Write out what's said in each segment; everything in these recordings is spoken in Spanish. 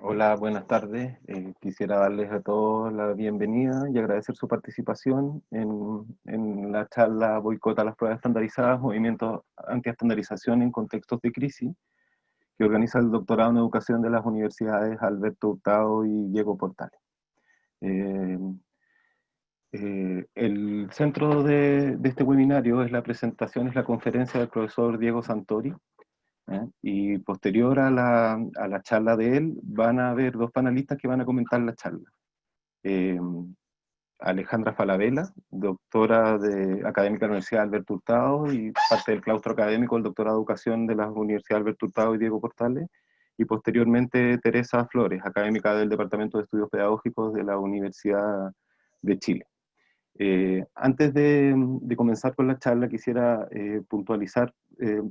Hola, buenas tardes. Quisiera darles a todos la bienvenida y agradecer su participación en la charla Boicot a las pruebas estandarizadas, movimientos antiestandarización en contextos de crisis, que organiza el doctorado en educación de las universidades Alberto Hurtado y Diego Portales. Eh, el centro de este webinario es la conferencia del profesor Diego Santori, y posterior a la charla de él, van a haber dos panelistas que van a comentar la charla. Eh, Alejandra Falabella, académica de la Universidad Alberto Hurtado y parte del claustro académico del doctorado de educación de la Universidad Alberto Hurtado y Diego Portales, y posteriormente Teresa Flores, académica del Departamento de Estudios Pedagógicos de la Universidad de Chile. Antes de comenzar con la charla, quisiera puntualizar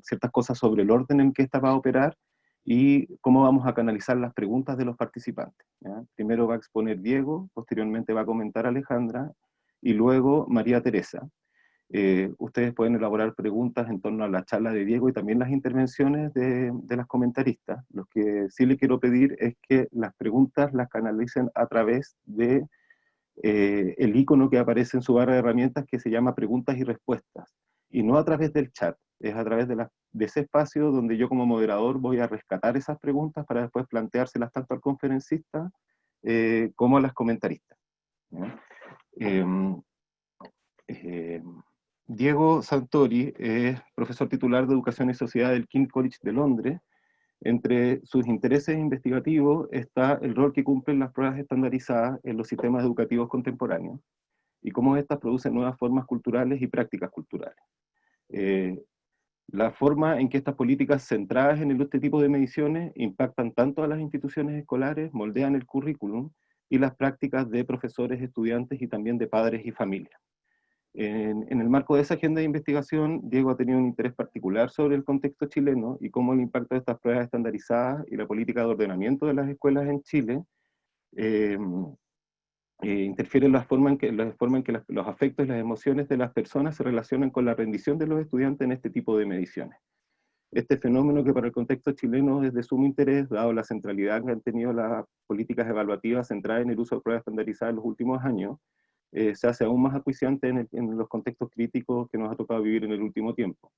ciertas cosas sobre el orden en que esta va a operar y cómo vamos a canalizar las preguntas de los participantes, ¿ya? Primero va a exponer Diego, posteriormente va a comentar Alejandra y luego María Teresa. Ustedes pueden elaborar preguntas en torno a la charla de Diego y también las intervenciones de las comentaristas. Lo que sí le quiero pedir es que las preguntas las canalicen a través de el icono que aparece en su barra de herramientas que se llama preguntas y respuestas, y no a través del chat, es a través de ese espacio donde yo como moderador voy a rescatar esas preguntas para después planteárselas tanto al conferencista como a las comentaristas, ¿no? Eh, eh, Diego Santori es profesor titular de Educación y Sociedad del King's College de Londres. Entre sus intereses investigativos está el rol que cumplen las pruebas estandarizadas en los sistemas educativos contemporáneos y cómo estas producen nuevas formas culturales y prácticas culturales. Eh, la forma en que estas políticas centradas en este tipo de mediciones impactan tanto a las instituciones escolares, moldean el currículum y las prácticas de profesores, estudiantes y también de padres y familias. En el marco de esa agenda de investigación, Diego ha tenido un interés particular sobre el contexto chileno y cómo el impacto de estas pruebas estandarizadas y la política de ordenamiento de las escuelas en Chile eh, interfiere en la forma en que los afectos y las emociones de las personas se relacionan con la rendición de los estudiantes en este tipo de mediciones. Este fenómeno, que para el contexto chileno es de sumo interés, dado la centralidad que han tenido las políticas evaluativas centradas en el uso de pruebas estandarizadas en los últimos años, se hace aún más acuciante en los contextos críticos que nos ha tocado vivir en el último tiempo,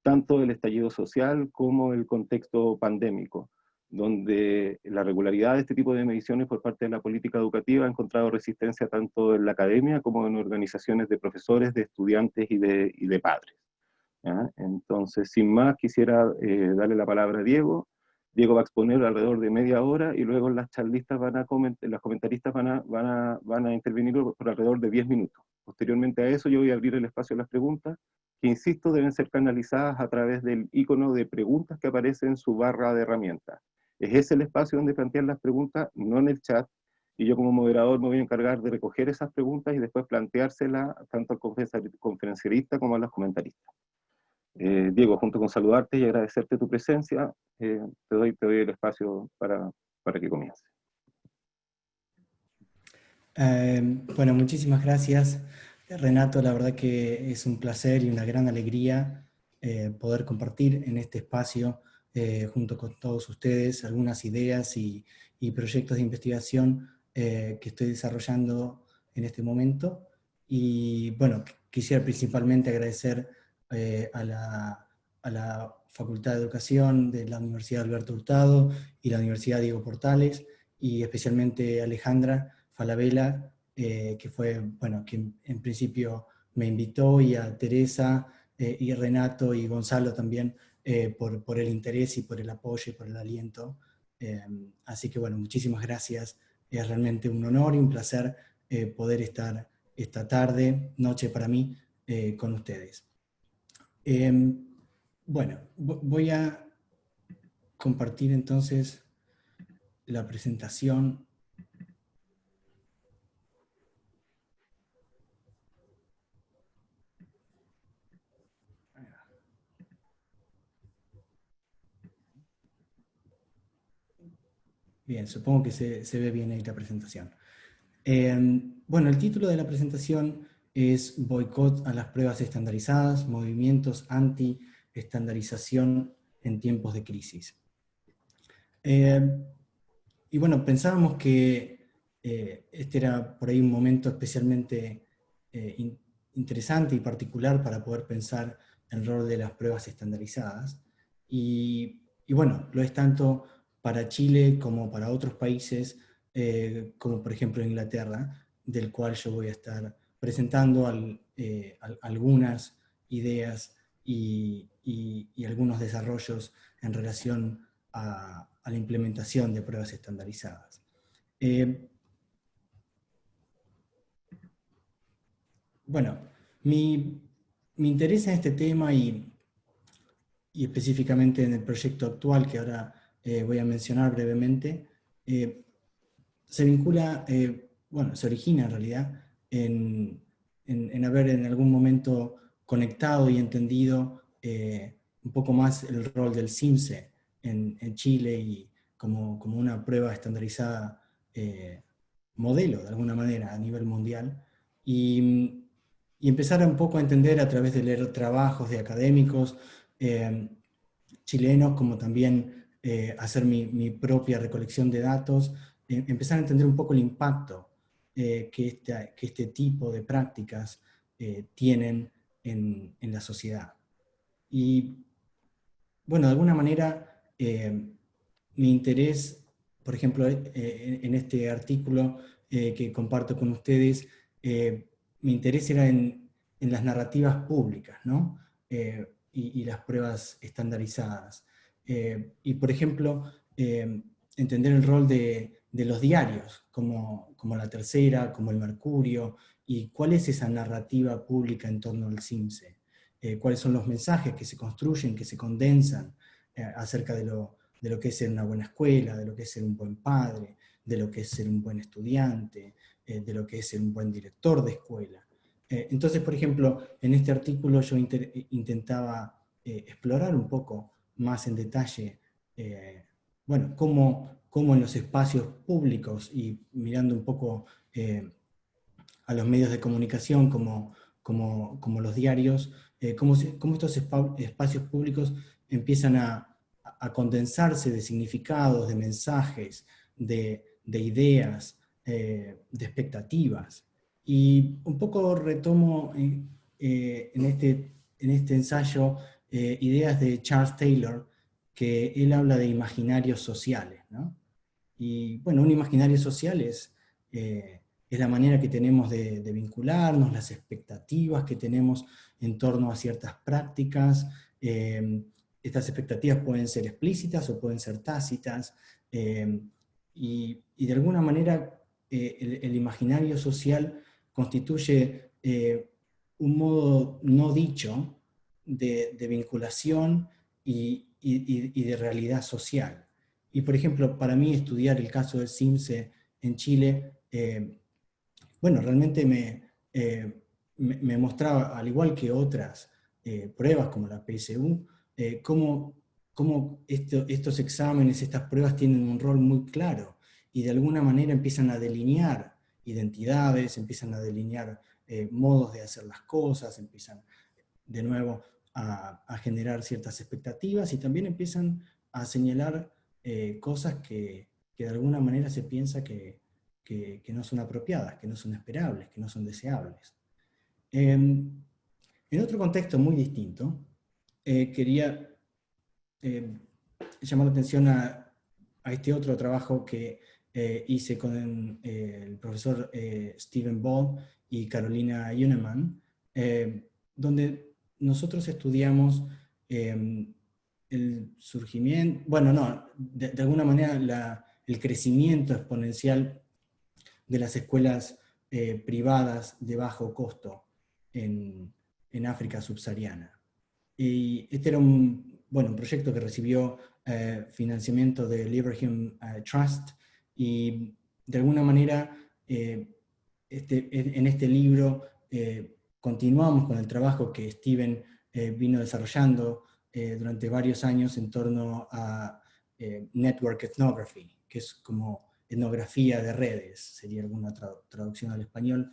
tanto el estallido social como el contexto pandémico, donde la regularidad de este tipo de mediciones por parte de la política educativa ha encontrado resistencia tanto en la academia como en organizaciones de profesores, de estudiantes y de padres, ¿ya? Entonces, sin más, quisiera darle la palabra a Diego. Diego va a exponer alrededor de media hora y luego las charlistas las comentaristas van a intervenir por alrededor de 10 minutos. Posteriormente a eso yo voy a abrir el espacio a las preguntas, que insisto deben ser canalizadas a través del icono de preguntas que aparece en su barra de herramientas. Es ese el espacio donde plantear las preguntas, no en el chat, y yo como moderador me voy a encargar de recoger esas preguntas y después planteárselas tanto al conferencierista como a los comentaristas. Diego, junto con saludarte y agradecerte tu presencia, te doy el espacio para que comiences. Bueno, muchísimas gracias, Renato. La verdad que es un placer y una gran alegría poder compartir en este espacio junto con todos ustedes algunas ideas y proyectos de investigación que estoy desarrollando en este momento. Y bueno, quisiera principalmente agradecer a la Facultad de Educación de la Universidad Alberto Hurtado y la Universidad Diego Portales, y especialmente a Alejandra Falabella, que fue, bueno, quien en principio me invitó, y a Teresa y Renato y Gonzalo también por el interés y por el apoyo y por el aliento. Así que bueno, muchísimas gracias. Es realmente un honor y un placer poder estar esta tarde, noche para mí, con ustedes. Bueno, voy a compartir entonces la presentación. Bien, supongo que se ve bien ahí la presentación. Bueno, el título de la presentación es Boicot a las pruebas estandarizadas, movimientos anti-estandarización en tiempos de crisis. y bueno, pensábamos que este era por ahí un momento especialmente interesante y particular para poder pensar el rol de las pruebas estandarizadas. Y bueno, lo es tanto para Chile como para otros países, como por ejemplo Inglaterra, del cual yo voy a estar presentando algunas ideas y algunos desarrollos en relación a la implementación de pruebas estandarizadas. Bueno, mi interés en este tema y específicamente en el proyecto actual que ahora voy a mencionar brevemente, se vincula, bueno, se origina en realidad en haber en algún momento conectado y entendido un poco más el rol del CIMSE en Chile y como una prueba estandarizada modelo de alguna manera a nivel mundial y empezar un poco a entender a través de leer trabajos de académicos chilenos, como también hacer mi propia recolección de datos, empezar a entender un poco el impacto que este tipo de prácticas tienen en la sociedad. Y bueno, de alguna manera mi interés, por ejemplo, en este artículo que comparto con ustedes, mi interés era en las narrativas públicas, ¿no? Y las pruebas estandarizadas. Y, por ejemplo, entender el rol de los diarios, como La Tercera, como El Mercurio, y cuál es esa narrativa pública en torno al CIMSE. Cuáles son los mensajes que se construyen, que se condensan acerca de lo que es ser una buena escuela, de lo que es ser un buen padre, de lo que es ser un buen estudiante, de lo que es ser un buen director de escuela. Entonces, por ejemplo, en este artículo yo intentaba explorar un poco más en detalle, bueno, cómo en los espacios públicos y mirando un poco a los medios de comunicación como los diarios, cómo estos espacios públicos empiezan a condensarse de significados, de mensajes, de ideas, de expectativas. Y un poco retomo en este ensayo ideas de Charles Taylor, que él habla de imaginarios sociales, ¿no? Y bueno, un imaginario social es la manera que tenemos de vincularnos, las expectativas que tenemos en torno a ciertas prácticas. Estas expectativas pueden ser explícitas o pueden ser tácitas, y de alguna manera el imaginario social constituye un modo no dicho de vinculación y de realidad social. Y por ejemplo, para mí estudiar el caso del CIMSE en Chile, bueno, realmente me mostraba, al igual que otras pruebas como la PSU, cómo estos exámenes, estas pruebas tienen un rol muy claro y de alguna manera empiezan a delinear identidades, empiezan a delinear modos de hacer las cosas, empiezan de nuevo a generar ciertas expectativas y también empiezan a señalar cosas que de alguna manera se piensa que no son apropiadas, que no son esperables, que no son deseables. En otro contexto muy distinto, quería llamar la atención a este otro trabajo que hice con el profesor Stephen Ball y Carolina Yuneman, donde nosotros estudiamos el surgimiento, bueno, no, de alguna manera el crecimiento exponencial de las escuelas privadas de bajo costo en África subsahariana. Y este era un proyecto que recibió financiamiento de Leverhulme Trust, y de alguna manera en este libro continuamos con el trabajo que Steven vino desarrollando durante varios años en torno a Network Ethnography, que es como etnografía de redes, sería alguna traducción al español,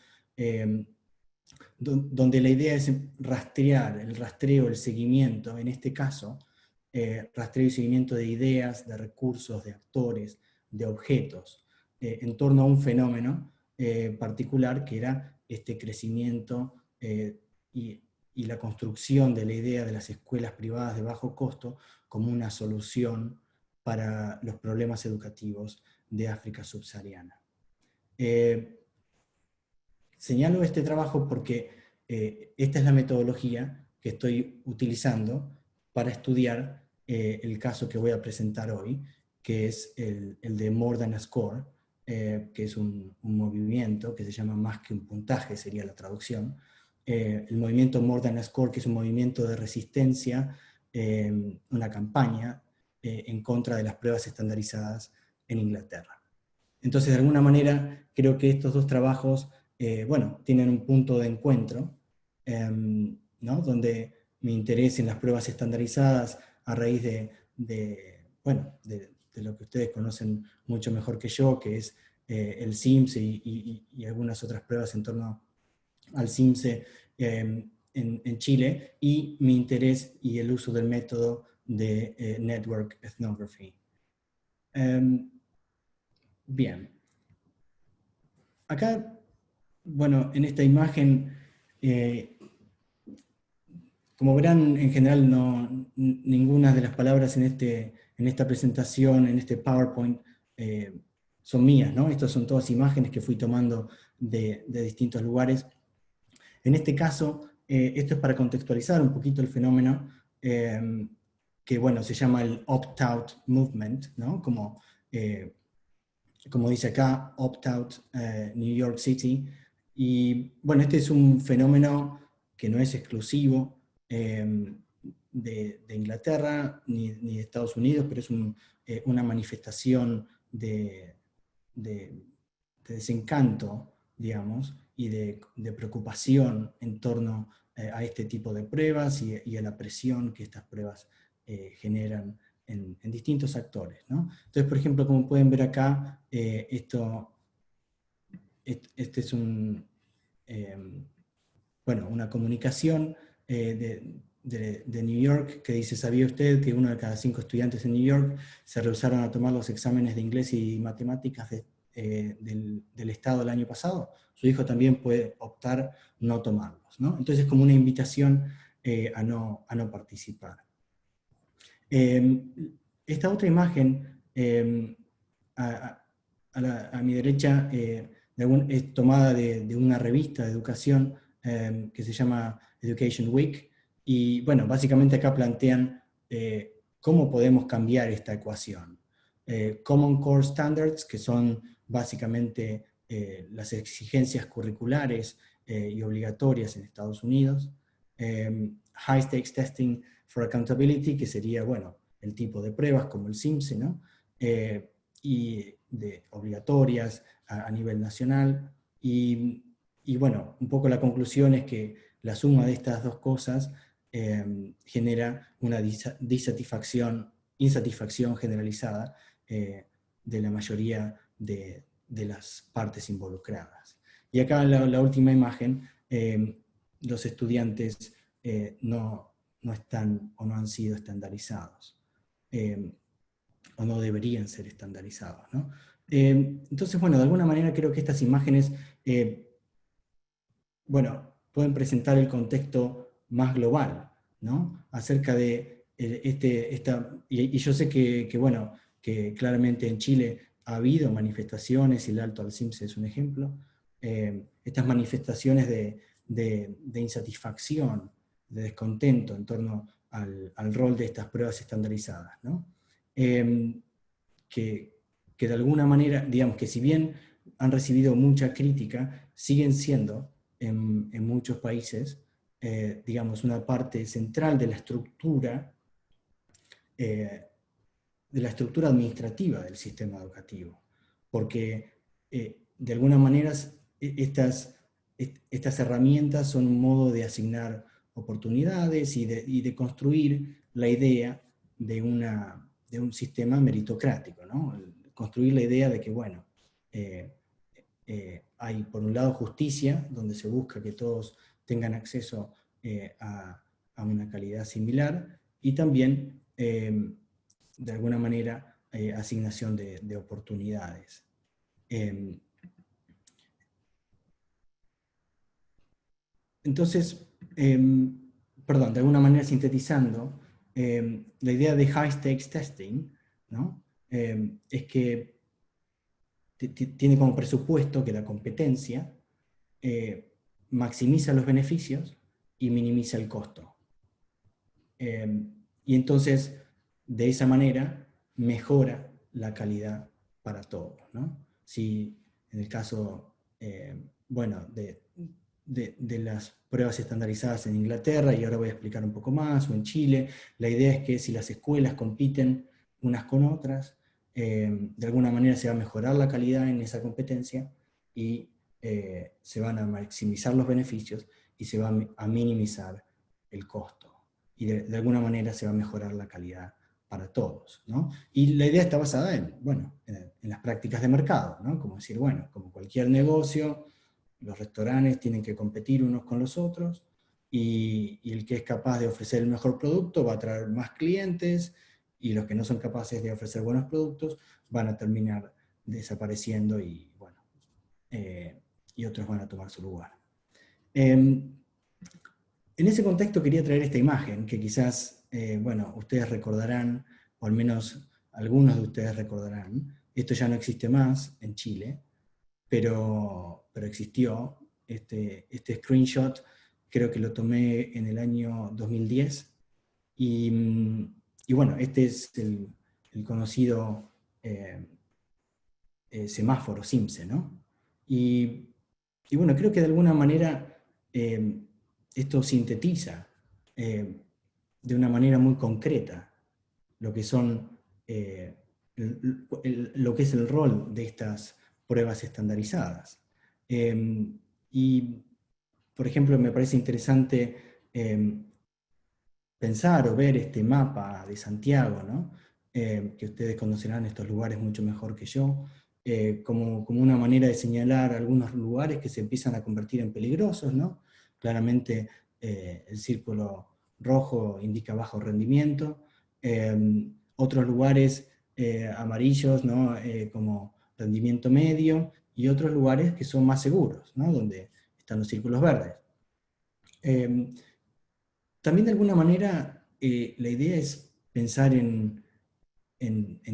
donde la idea es rastrear, el rastreo, el seguimiento, en este caso, rastreo y seguimiento de ideas, de recursos, de actores, de objetos en torno a un fenómeno particular que era este crecimiento y la construcción de la idea de las escuelas privadas de bajo costo como una solución para los problemas educativos de África subsahariana. Señalo este trabajo porque esta es la metodología que estoy utilizando para estudiar el caso que voy a presentar hoy, que es el de More Than a Score, que es un movimiento que se llama Más que un puntaje, sería la traducción. El movimiento More Than a Score, que es un movimiento de resistencia, una campaña en contra de las pruebas estandarizadas en Inglaterra. Entonces, de alguna manera, creo que estos dos trabajos bueno, tienen un punto de encuentro, ¿no? Donde mi interés en las pruebas estandarizadas a raíz bueno, de lo que ustedes conocen mucho mejor que yo, que es el CIMSE y algunas otras pruebas en torno al CIMSE en Chile, y mi interés y el uso del método de Network Ethnography. Bien. Acá, bueno, en esta imagen, como verán, en general ninguna de las palabras en esta presentación, en este PowerPoint, son mías, ¿no? Estas son todas imágenes que fui tomando de distintos lugares. En este caso, esto es para contextualizar un poquito el fenómeno, que bueno, se llama el opt-out movement, ¿no? Como dice acá, opt-out New York City. Y bueno, este es un fenómeno que no es exclusivo de Inglaterra ni de Estados Unidos, pero es una manifestación de desencanto, digamos, y de preocupación en torno a este tipo de pruebas y a la presión que estas pruebas generan en distintos actores, ¿no? Entonces, por ejemplo, como pueden ver acá, este es bueno, una comunicación de New York que dice: ¿sabía usted que 1 de cada 5 estudiantes en New York se rehusaron a tomar los exámenes de inglés y matemáticas del Estado el año pasado? Su hijo también puede optar no tomarlos, ¿no? Entonces es como una invitación a no participar. Esta otra imagen, a mi derecha, es tomada de una revista de educación que se llama Education Week, y bueno, básicamente acá plantean cómo podemos cambiar esta ecuación. Common Core Standards, que son básicamente las exigencias curriculares y obligatorias en Estados Unidos. High Stakes Testing for Accountability, que sería, bueno, el tipo de pruebas como el CIMSE, ¿no? Y obligatorias a nivel nacional. Y bueno, un poco la conclusión es que la suma de estas dos cosas genera una insatisfacción generalizada de la mayoría de las partes involucradas. Y acá la última imagen, los estudiantes no están o no han sido estandarizados, o no deberían ser estandarizados, ¿no? Entonces, bueno, de alguna manera creo que estas imágenes, bueno, pueden presentar el contexto más global, ¿no? Acerca de y yo sé que, bueno, que claramente en Chile ha habido manifestaciones, y el Alto al CIMSE es un ejemplo, estas manifestaciones de insatisfacción, de descontento en torno al rol de estas pruebas estandarizadas, ¿no? Que de alguna manera, digamos que si bien han recibido mucha crítica, siguen siendo en muchos países, digamos, una parte central de la estructura administrativa del sistema educativo, porque de alguna manera estas herramientas son un modo de asignar oportunidades y de construir la idea de un sistema meritocrático, ¿no? Construir la idea de que, bueno, hay por un lado justicia, donde se busca que todos tengan acceso a una calidad similar, y también de alguna manera asignación de oportunidades. Entonces, perdón, de alguna manera sintetizando, la idea de high stakes testing, ¿no? Es que tiene como presupuesto que la competencia maximiza los beneficios y minimiza el costo. Y entonces, de esa manera, mejora la calidad para todos, ¿no? Si en el caso, bueno, de las pruebas estandarizadas en Inglaterra, y ahora voy a explicar un poco más, o en Chile, la idea es que si las escuelas compiten unas con otras, de alguna manera se va a mejorar la calidad en esa competencia y se van a maximizar los beneficios y se va a minimizar el costo. Y de alguna manera se va a mejorar la calidad para todos, ¿no? Y la idea está basada en, bueno, en las prácticas de mercado, ¿no? Como decir, bueno, como cualquier negocio, los restaurantes tienen que competir unos con los otros, y el que es capaz de ofrecer el mejor producto va a traer más clientes, y los que no son capaces de ofrecer buenos productos van a terminar desapareciendo y, bueno, y otros van a tomar su lugar. En ese contexto quería traer esta imagen, que quizás, bueno, ustedes recordarán, o al menos algunos de ustedes recordarán. Esto ya no existe más en Chile, pero existió. Este screenshot creo que lo tomé en el año 2010, y bueno, este es el conocido semáforo Simpson, ¿no? Y bueno, creo que de alguna manera esto sintetiza de una manera muy concreta lo que son lo que es el rol de estas pruebas estandarizadas. Y, por ejemplo, me parece interesante pensar o ver este mapa de Santiago, ¿no? Que ustedes conocerán estos lugares mucho mejor que yo, como una manera de señalar algunos lugares que se empiezan a convertir en peligrosos, ¿no? Claramente el círculo rojo indica bajo rendimiento, otros lugares amarillos, ¿no? Como rendimiento medio, y otros lugares que son más seguros, ¿no? Donde están los círculos verdes. También de alguna manera la idea es pensar en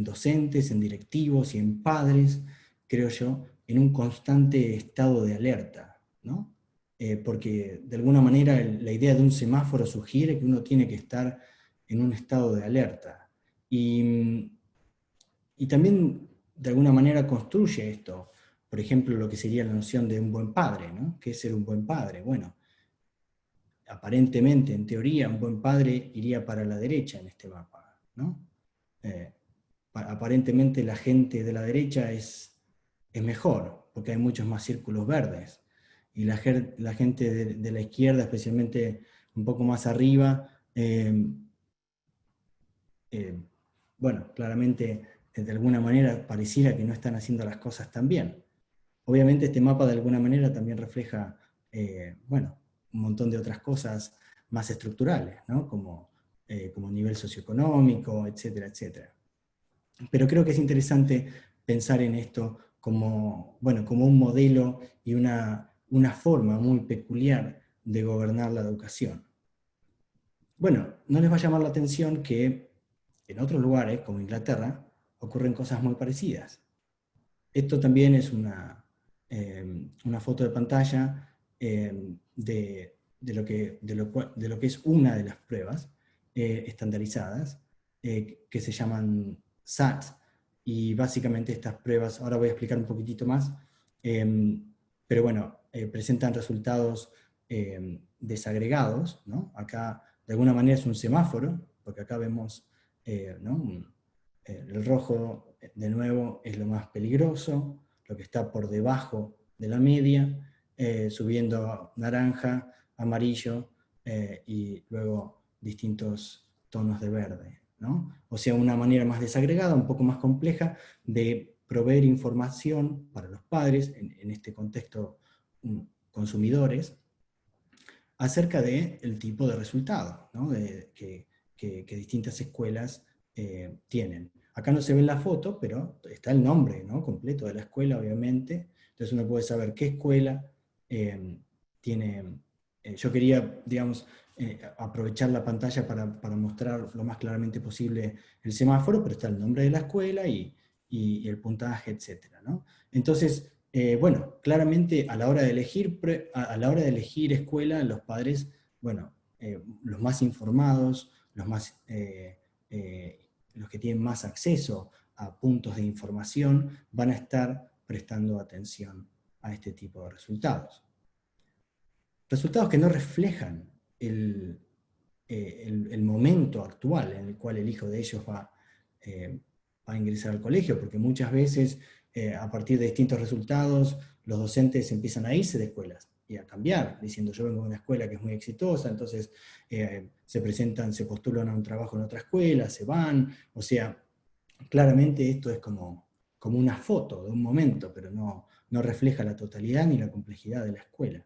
docentes, en directivos y en padres, creo yo, en un constante estado de alerta, ¿no? Porque de alguna manera la idea de un semáforo sugiere que uno tiene que estar en un estado de alerta. Y también de alguna manera construye esto, por ejemplo, lo que sería la noción de un buen padre, ¿no? ¿Qué es ser un buen padre? Bueno, aparentemente, en teoría, un buen padre iría para la derecha en este mapa, ¿no? Aparentemente la gente de la derecha es mejor, porque hay muchos más círculos verdes, y la gente de la izquierda, especialmente un poco más arriba, bueno, claramente de alguna manera pareciera que no están haciendo las cosas tan bien. Obviamente este mapa de alguna manera también refleja, bueno, un montón de otras cosas más estructurales, ¿no? Como nivel socioeconómico, etcétera, etcétera. Pero creo que es interesante pensar en esto como, bueno, como un modelo y una forma muy peculiar de gobernar la educación. Bueno, no les va a llamar la atención que en otros lugares, como Inglaterra, ocurren cosas muy parecidas. Esto también es una foto de pantalla de lo que es una de las pruebas estandarizadas, que se llaman SAT, y básicamente estas pruebas, ahora voy a explicar un poquitito más, pero bueno, presentan resultados desagregados, ¿no? Acá de alguna manera es un semáforo, porque acá vemos ¿no? El rojo, de nuevo, es lo más peligroso, lo que está por debajo de la media, subiendo naranja, amarillo, y luego distintos tonos de verde, ¿no? O sea, una manera más desagregada, un poco más compleja, de proveer información para los padres, en este contexto consumidores, acerca del tipo de resultado, ¿no? que distintas escuelas tienen. Acá no se ve en la foto, pero está el nombre, ¿no?, completo de la escuela, obviamente. Entonces uno puede saber qué escuela tiene. Yo quería, digamos, aprovechar la pantalla para mostrar lo más claramente posible el semáforo, pero está el nombre de la escuela y el puntaje, etcétera, ¿no? Entonces, bueno, claramente a la hora de elegir, a la hora de elegir escuela, los padres, bueno, los más informados, los que tienen más acceso a puntos de información, van a estar prestando atención a este tipo de resultados. Resultados que no reflejan el momento actual en el cual el hijo de ellos va a ingresar al colegio, porque muchas veces a partir de distintos resultados los docentes empiezan a irse de escuelas y a cambiar, diciendo yo vengo de una escuela que es muy exitosa, entonces se postulan a un trabajo en otra escuela, se van, o sea, claramente esto es como una foto de un momento, pero no refleja la totalidad ni la complejidad de la escuela.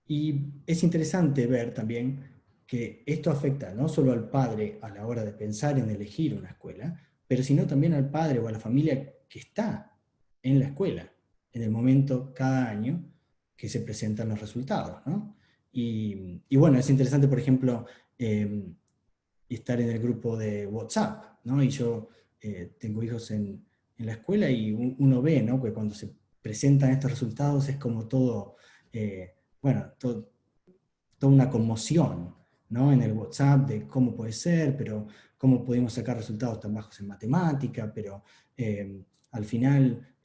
Y es interesante ver también que esto afecta no solo al padre a la hora de pensar en elegir una escuela, pero sino también al padre o a la familia que está en la escuela, en el momento cada año que se presentan los resultados, ¿no? Y bueno, es interesante, por ejemplo, estar en el grupo de WhatsApp, ¿no? Y yo tengo hijos en la escuela y uno ve, ¿no?, que cuando se presentan estos resultados es como todo, bueno, toda una conmoción, ¿no?, en el WhatsApp de cómo puede ser, pero cómo pudimos sacar resultados tan bajos en matemática, pero al final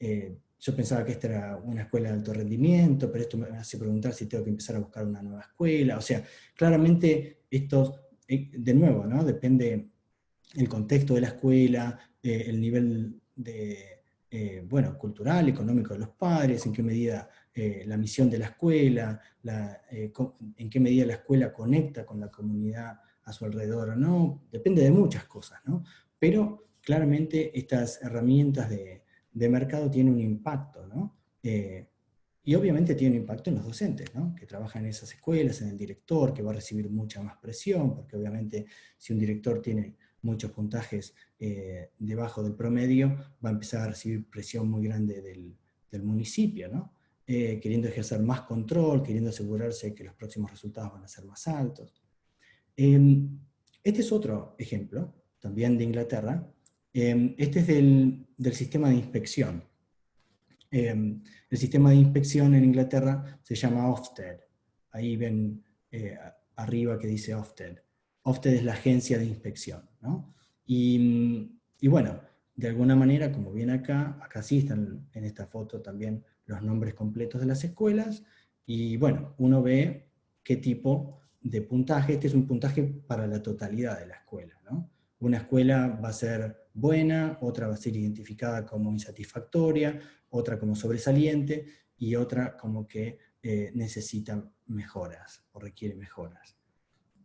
yo pensaba que esta era una escuela de alto rendimiento, pero esto me hace preguntar si tengo que empezar a buscar una nueva escuela. O sea, claramente esto, de nuevo, ¿no?, depende el contexto de la escuela, el nivel bueno, cultural, económico de los padres, en qué medida la misión de la escuela, en qué medida la escuela conecta con la comunidad a su alrededor o no, depende de muchas cosas, ¿no? Pero claramente estas herramientas de mercado tienen un impacto, ¿no? Y obviamente tiene un impacto en los docentes, ¿no?, que trabajan en esas escuelas, en el director, que va a recibir mucha más presión, porque obviamente si un director tiene muchos puntajes debajo del promedio, va a empezar a recibir presión muy grande del municipio, ¿no? Queriendo ejercer más control, queriendo asegurarse de que los próximos resultados van a ser más altos. Este es otro ejemplo, también de Inglaterra. Este es del sistema de inspección. El sistema de inspección en Inglaterra se llama Ofsted. Ahí ven arriba que dice Ofsted. Ofsted es la agencia de inspección, ¿no? Y bueno, de alguna manera, como ven acá sí están en esta foto también los nombres completos de las escuelas, y bueno, uno ve qué tipo de puntaje. Este es un puntaje para la totalidad de la escuela, ¿no? Una escuela va a ser buena, otra va a ser identificada como insatisfactoria, otra como sobresaliente y otra como que necesita mejoras o requiere mejoras,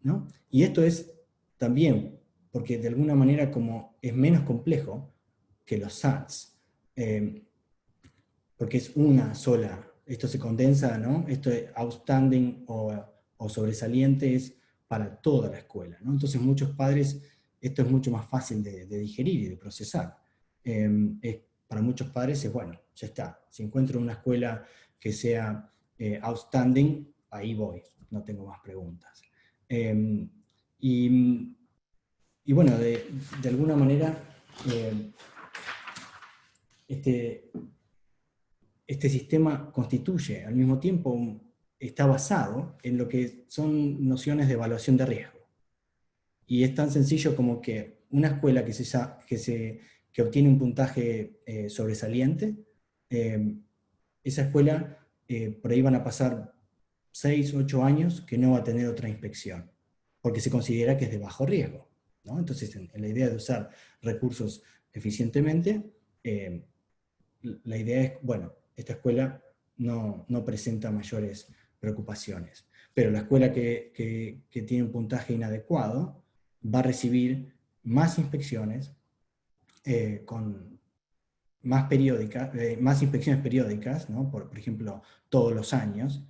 ¿no? Y esto es también porque de alguna manera como es menos complejo que los SATs, porque es una sola, esto se condensa, ¿no? Esto de outstanding o sobresaliente es para toda la escuela, ¿no? Entonces muchos padres, esto es mucho más fácil de digerir y de procesar. Para muchos padres es, bueno, ya está, si encuentro una escuela que sea outstanding, ahí voy, no tengo más preguntas. Y bueno, de alguna manera, este sistema constituye al mismo tiempo, está basado en lo que son nociones de evaluación de riesgo. Y es tan sencillo como que una escuela que obtiene un puntaje sobresaliente, esa escuela por ahí van a pasar 6 u 8 años que no va a tener otra inspección, porque se considera que es de bajo riesgo, ¿no? Entonces, en la idea de usar recursos eficientemente, la idea es, bueno, esta escuela no presenta mayores preocupaciones, pero la escuela que tiene un puntaje inadecuado va a recibir más inspecciones con más inspecciones periódicas, ¿no? Por ejemplo, todos los años,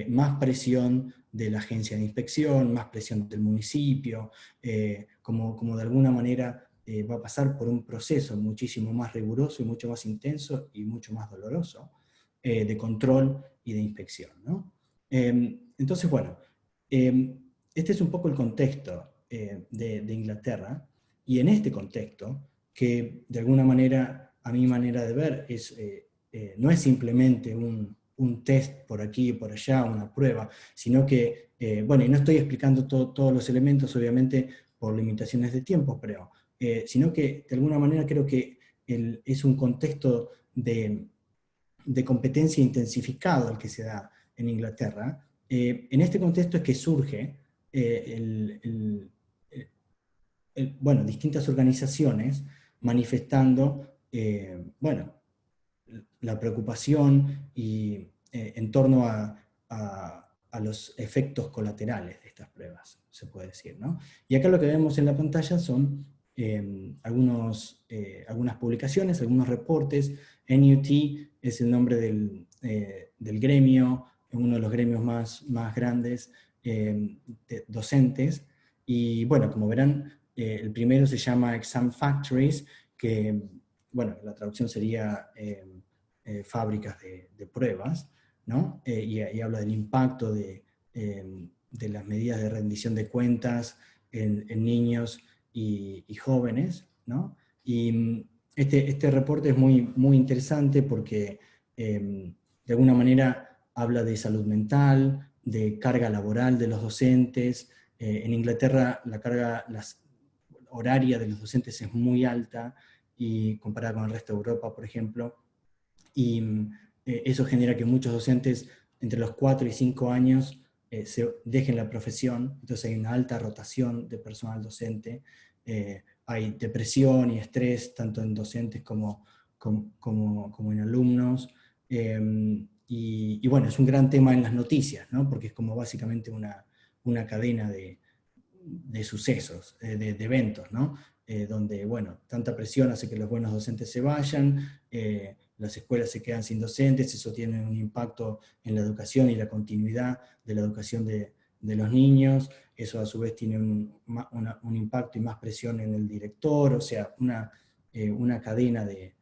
más presión de la agencia de inspección, más presión del municipio, como de alguna manera va a pasar por un proceso muchísimo más riguroso y mucho más intenso y mucho más doloroso de control y de inspección, ¿no? Entonces, bueno, este es un poco el contexto de Inglaterra, y en este contexto, que de alguna manera, a mi manera de ver, no es simplemente un test por aquí y por allá, una prueba, sino que, bueno, y no estoy explicando todos los elementos, obviamente, por limitaciones de tiempo, pero, sino que de alguna manera creo que es un contexto de competencia intensificado el que se da en Inglaterra. En este contexto es que surge bueno, distintas organizaciones manifestando, bueno, la preocupación en torno a los efectos colaterales de estas pruebas, se puede decir, ¿no? Y acá lo que vemos en la pantalla son algunas publicaciones, algunos reportes. NUT es el nombre del gremio, uno de los gremios más grandes docentes, y bueno, como verán, el primero se llama Exam Factories, que, bueno, la traducción sería fábricas de pruebas, ¿no? Y habla del impacto de las medidas de rendición de cuentas en niños y jóvenes, ¿no? Y este reporte es muy interesante porque de alguna manera habla de salud mental, de carga laboral de los docentes. En Inglaterra la carga horaria de los docentes es muy alta, y comparada con el resto de Europa, por ejemplo, y eso genera que muchos docentes entre los 4 y 5 años se dejen la profesión. Entonces hay una alta rotación de personal docente, hay depresión y estrés tanto en docentes como en alumnos, y bueno, es un gran tema en las noticias, ¿no? Porque es como básicamente una cadena de sucesos, de eventos, ¿no? Donde, bueno, tanta presión hace que los buenos docentes se vayan, las escuelas se quedan sin docentes, eso tiene un impacto en la educación y la continuidad de la educación de los niños, eso a su vez tiene un impacto y más presión en el director, o sea, una cadena de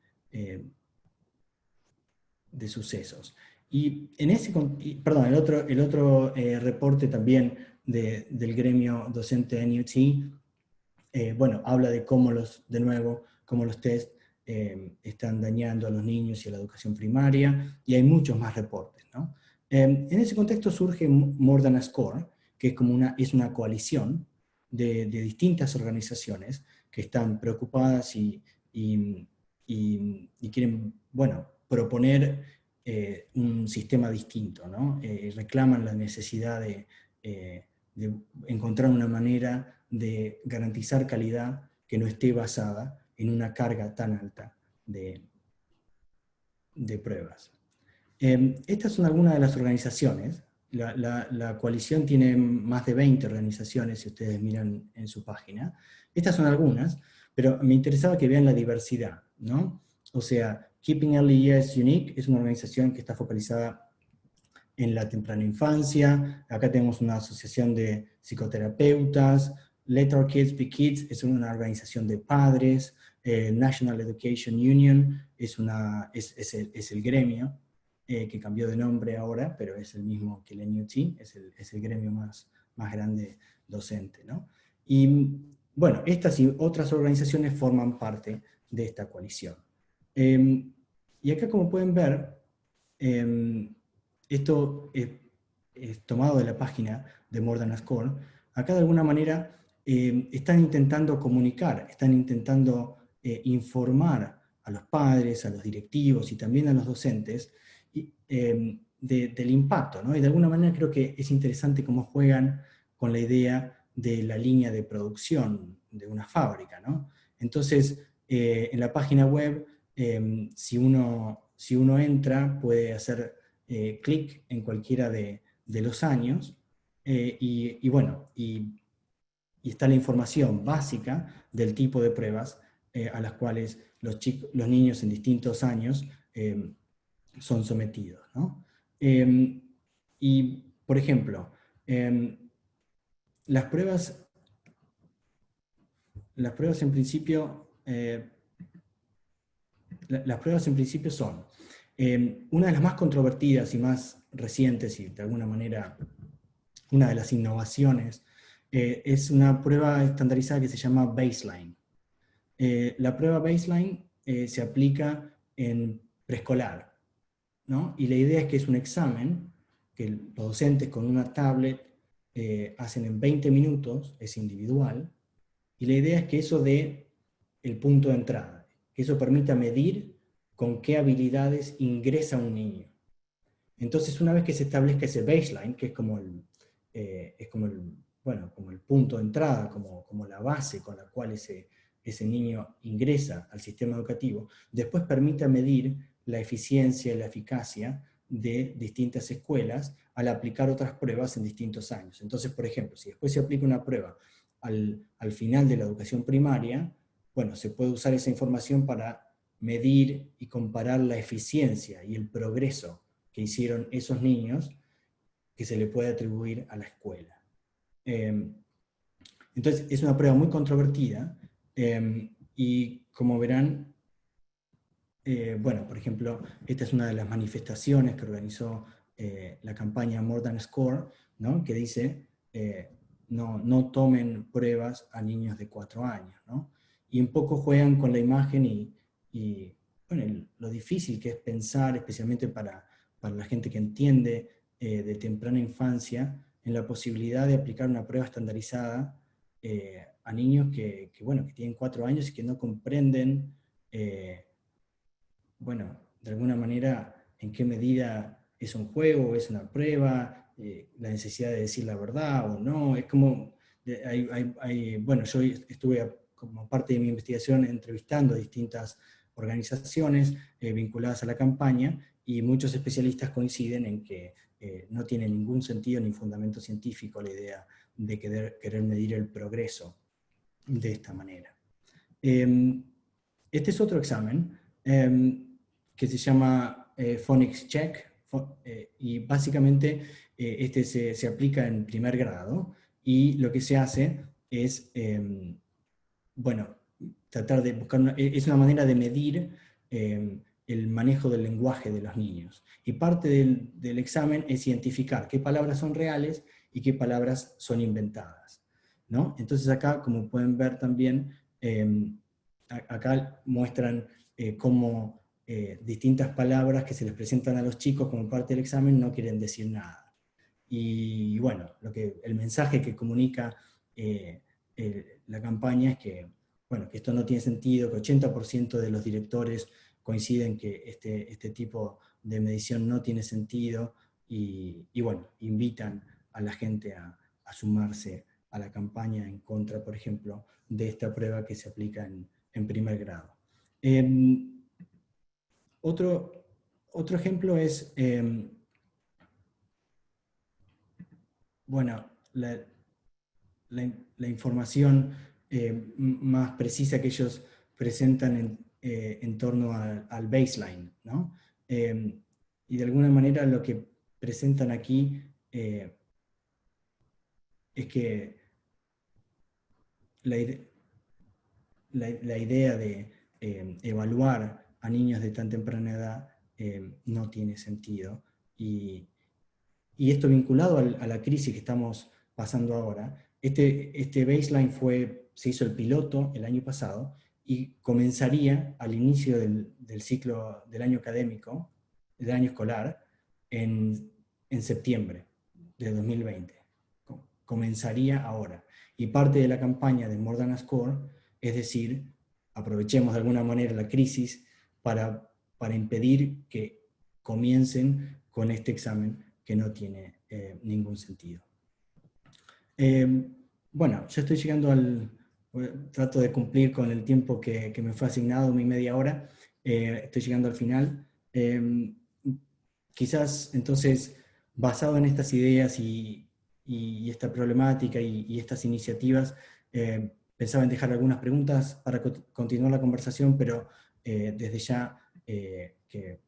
sucesos. Y en ese, perdón, el otro reporte también del gremio docente NUT, bueno, habla de de nuevo, cómo los test están dañando a los niños y a la educación primaria, y hay muchos más reportes, ¿no? En ese contexto surge More Than a Score, que es una coalición de distintas organizaciones que están preocupadas y quieren, bueno, proponer un sistema distinto, ¿no? Reclaman la necesidad de encontrar una manera de garantizar calidad que no esté basada en una carga tan alta de pruebas. Estas son algunas de las organizaciones. La coalición tiene más de 20 organizaciones, si ustedes miran en su página. Estas son algunas, pero me interesaba que vean la diversidad, ¿no? O sea, Keeping Early Years Unique es una organización que está focalizada en la temprana infancia. Acá tenemos una asociación de psicoterapeutas. Let Our Kids Be Kids es una organización de padres. National Education Union es el gremio, que cambió de nombre ahora, pero es el mismo que el NUT, es el gremio más grande docente, ¿no? Y bueno, estas y otras organizaciones forman parte de esta coalición. Y acá, como pueden ver, esto es tomado de la página de More Than a Score. Acá de alguna manera están intentando comunicar, están intentando informar a los padres, a los directivos y también a los docentes del impacto, ¿no? Y de alguna manera creo que es interesante cómo juegan con la idea de la línea de producción de una fábrica, ¿no? Entonces, en la página web, si uno entra, puede hacer clic en cualquiera de los años, y bueno, y está la información básica del tipo de pruebas a las cuales los niños en distintos años son sometidos, ¿no? Y, por ejemplo, las pruebas en principio, las pruebas en principio son una de las más controvertidas y más recientes, y de alguna manera una de las innovaciones, es una prueba estandarizada que se llama baseline. La prueba baseline se aplica en preescolar, ¿no? Y la idea es que es un examen que los docentes con una tablet hacen en 20 minutos, es individual, y la idea es que eso dé el punto de entrada, que eso permita medir con qué habilidades ingresa un niño. Entonces, una vez que se establezca ese baseline, que es como como el punto de entrada, como la base con la cual ese niño ingresa al sistema educativo, después permite medir la eficiencia y la eficacia de distintas escuelas al aplicar otras pruebas en distintos años. Entonces, por ejemplo, si después se aplica una prueba al final de la educación primaria, bueno, se puede usar esa información para medir y comparar la eficiencia y el progreso que hicieron esos niños que se le puede atribuir a la escuela. Entonces, es una prueba muy controvertida y como verán, bueno, por ejemplo, esta es una de las manifestaciones que organizó la campaña More Than a Score, ¿no? Que dice, no tomen pruebas a niños de 4 años, ¿no? Y un poco juegan con la imagen y bueno, lo difícil que es pensar, especialmente para la gente que entiende de temprana infancia, en la posibilidad de aplicar una prueba estandarizada a niños bueno, que tienen 4 años y que no comprenden bueno, de alguna manera, en qué medida es un juego, es una prueba, la necesidad de decir la verdad o no. Es como, bueno, yo estuve como parte de mi investigación entrevistando a distintas organizaciones vinculadas a la campaña, y muchos especialistas coinciden en que no tiene ningún sentido ni fundamento científico la idea de querer medir el progreso de esta manera. Este es otro examen que se llama Phonics Check, y básicamente este se aplica en primer grado, y lo que se hace es, bueno, tratar de buscar, es una manera de medir el manejo del lenguaje de los niños. Y parte del examen es identificar qué palabras son reales y qué palabras son inventadas, ¿no? Entonces acá, como pueden ver también, acá muestran cómo distintas palabras que se les presentan a los chicos como parte del examen no quieren decir nada. Y bueno, el mensaje que comunica la campaña es que, bueno, que esto no tiene sentido, que 80% de los directores coinciden que este tipo de medición no tiene sentido, y bueno, invitan a la gente a sumarse a la campaña en contra, por ejemplo, de esta prueba que se aplica en primer grado. Otro ejemplo es, bueno, la información más precisa que ellos presentan en torno al baseline, ¿no? Y de alguna manera lo que presentan aquí es que la idea de evaluar a niños de tan temprana edad no tiene sentido. Y esto vinculado a la crisis que estamos pasando ahora, este baseline se hizo el piloto el año pasado y comenzaría al inicio del ciclo del año académico, del año escolar, en septiembre de 2020. Comenzaría ahora. Y parte de la campaña de More Than a Score es decir, aprovechemos de alguna manera la crisis para impedir que comiencen con este examen que no tiene ningún sentido. Bueno, ya estoy llegando trato de cumplir con el tiempo que me fue asignado, mi media hora. Estoy llegando al final. Quizás entonces, basado en estas ideas y esta problemática y estas iniciativas, pensaba en dejar algunas preguntas para continuar la conversación, pero desde ya que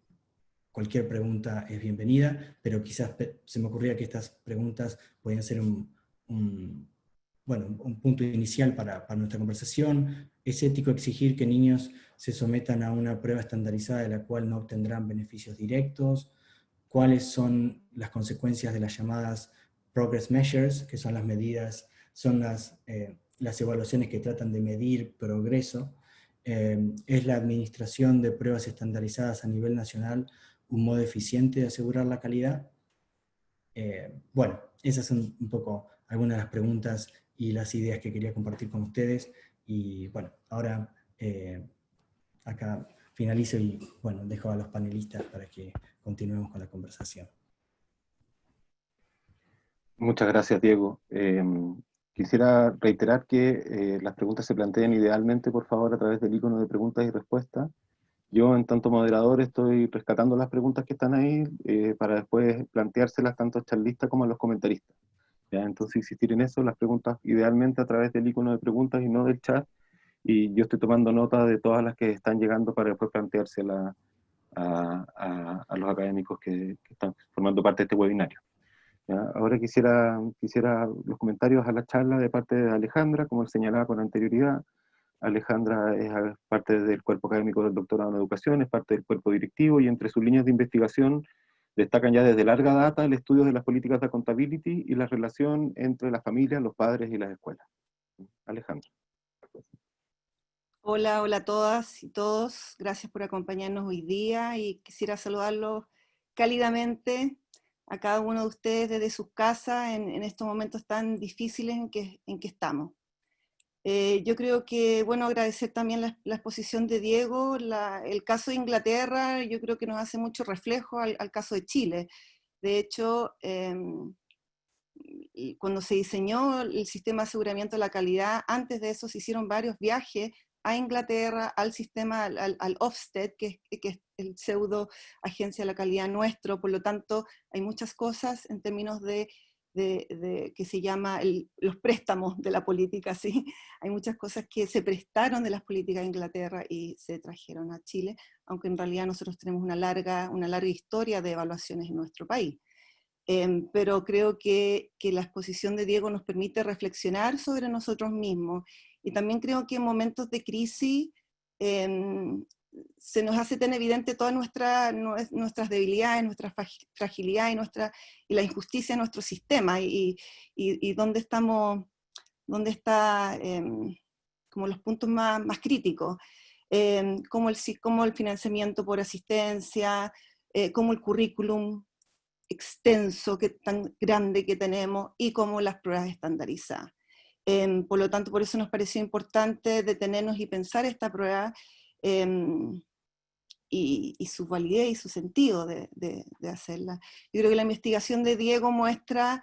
cualquier pregunta es bienvenida, pero quizás se me ocurría que estas preguntas podían ser un punto inicial para nuestra conversación. ¿Es ético exigir que niños se sometan a una prueba estandarizada de la cual no obtendrán beneficios directos? ¿Cuáles son las consecuencias de las llamadas progress measures, que son las medidas, son las evaluaciones que tratan de medir progreso? ¿Es la administración de pruebas estandarizadas a nivel nacional un modo eficiente de asegurar la calidad? Bueno, esas son un poco algunas de las preguntas y las ideas que quería compartir con ustedes. Y bueno, ahora acá finalizo y bueno, dejo a los panelistas para que continuemos con la conversación. Muchas gracias, Diego. Quisiera reiterar que las preguntas se planteen idealmente, por favor, a través del icono de preguntas y respuestas. Yo, en tanto moderador, estoy rescatando las preguntas que están ahí para después planteárselas tanto a charlistas como a los comentaristas. ¿Ya? Entonces, insistir en eso, las preguntas idealmente a través del icono de preguntas y no del chat. Y yo estoy tomando nota de todas las que están llegando para después planteárselas a los académicos que están formando parte de este webinario. ¿Ya? Ahora quisiera los comentarios a la charla de parte de Alejandra, como señalaba con anterioridad. Alejandra es parte del cuerpo académico del doctorado en educación, es parte del cuerpo directivo y entre sus líneas de investigación destacan ya desde larga data el estudio de las políticas de accountability y la relación entre las familias, los padres y las escuelas. Alejandra. Hola, hola a todas y todos. Gracias por acompañarnos hoy día y quisiera saludarlos cálidamente a cada uno de ustedes desde sus casas en estos momentos tan difíciles en que estamos. Yo creo que, bueno, agradecer también la exposición de Diego. El caso de Inglaterra yo creo que nos hace mucho reflejo al caso de Chile. De hecho, cuando se diseñó el sistema de aseguramiento de la calidad, antes de eso se hicieron varios viajes a Inglaterra, al sistema, al Ofsted, que es el pseudo agencia de la calidad nuestro. Por lo tanto, hay muchas cosas en términos de que se llama los préstamos de la política, ¿sí? Hay muchas cosas que se prestaron de las políticas de Inglaterra y se trajeron a Chile, aunque en realidad nosotros tenemos una larga historia de evaluaciones en nuestro país. Pero creo que la exposición de Diego nos permite reflexionar sobre nosotros mismos, y también creo que en momentos de crisis se nos hace tan evidente todas nuestras debilidades, nuestras fragilidades y la injusticia de nuestro sistema, y dónde estamos, dónde está como los puntos más críticos, como el financiamiento por asistencia, como el currículum extenso, tan grande que tenemos, y como las pruebas estandarizadas. Por lo tanto, por eso nos pareció importante detenernos y pensar esta prueba y su validez y su sentido de hacerla. Yo creo que la investigación de Diego muestra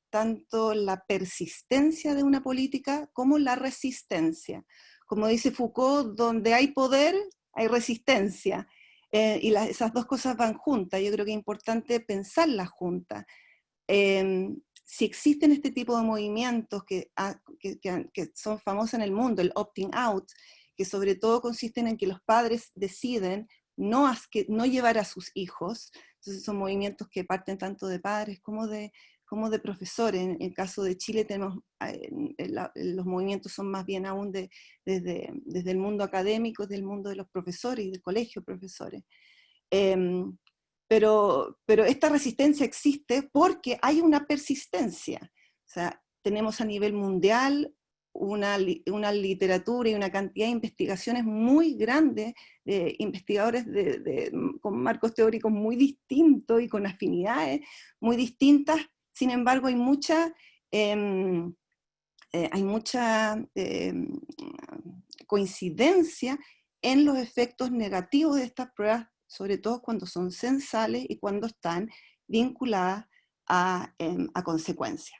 tanto la persistencia de una política como la resistencia. Como dice Foucault, donde hay poder, hay resistencia. Y esas dos cosas van juntas. Yo creo que es importante pensarlas juntas. Si existen este tipo de movimientos que son famosos en el mundo, el opting out, que sobre todo consisten en que los padres deciden no llevar a sus hijos. Entonces son movimientos que parten tanto de padres como de profesores. En el caso de Chile tenemos, los movimientos son más bien aún desde el mundo académico, del mundo de los profesores y del colegio de profesores. Pero esta resistencia existe porque hay una persistencia. O sea, tenemos a nivel mundial una literatura y una cantidad de investigaciones muy grandes, de investigadores con marcos teóricos muy distintos y con afinidades muy distintas. Sin embargo, hay mucha coincidencia en los efectos negativos de estas pruebas, sobre todo cuando son censales y cuando están vinculadas a consecuencias.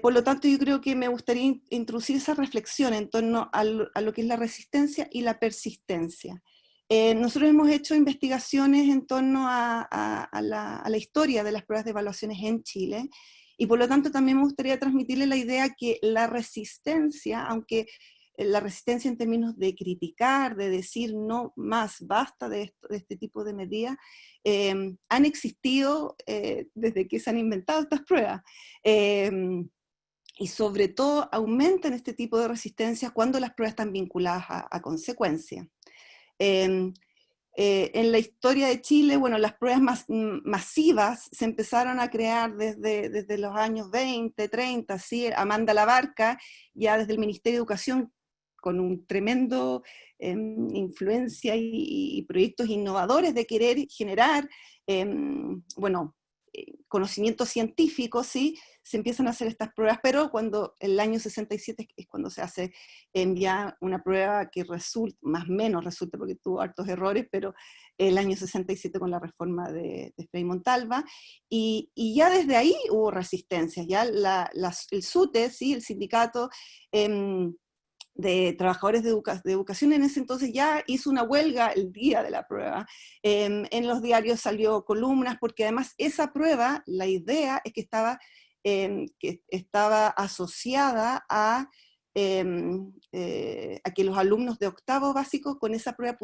Por lo tanto, yo creo que me gustaría introducir esa reflexión en torno a lo que es la resistencia y la persistencia. Nosotros hemos hecho investigaciones en torno a la historia de las pruebas de evaluaciones en Chile, y por lo tanto también me gustaría transmitirle la idea que la resistencia, aunque la resistencia en términos de criticar, de decir no más, basta de este tipo de medidas, han existido desde que se han inventado estas pruebas. Y sobre todo aumentan este tipo de resistencias cuando las pruebas están vinculadas a consecuencias. En la historia de Chile, bueno, las pruebas masivas se empezaron a crear desde los años 20, 30, ¿sí? Amanda Labarca, ya desde el Ministerio de Educación, con un tremendo influencia y proyectos innovadores de querer generar, bueno, conocimiento científico, ¿sí? Se empiezan a hacer estas pruebas, pero cuando el año 67 es cuando se hace ya una prueba que resulta, más o menos resulta, porque tuvo hartos errores, pero el año 67 con la reforma de Frei Montalva, y ya desde ahí hubo resistencias, ya el SUTE, ¿sí? El sindicato de trabajadores de educación en ese entonces ya hizo una huelga el día de la prueba. En los diarios salió columnas, porque además esa prueba, la idea es que estaba asociada a que los alumnos de octavo básico con esa prueba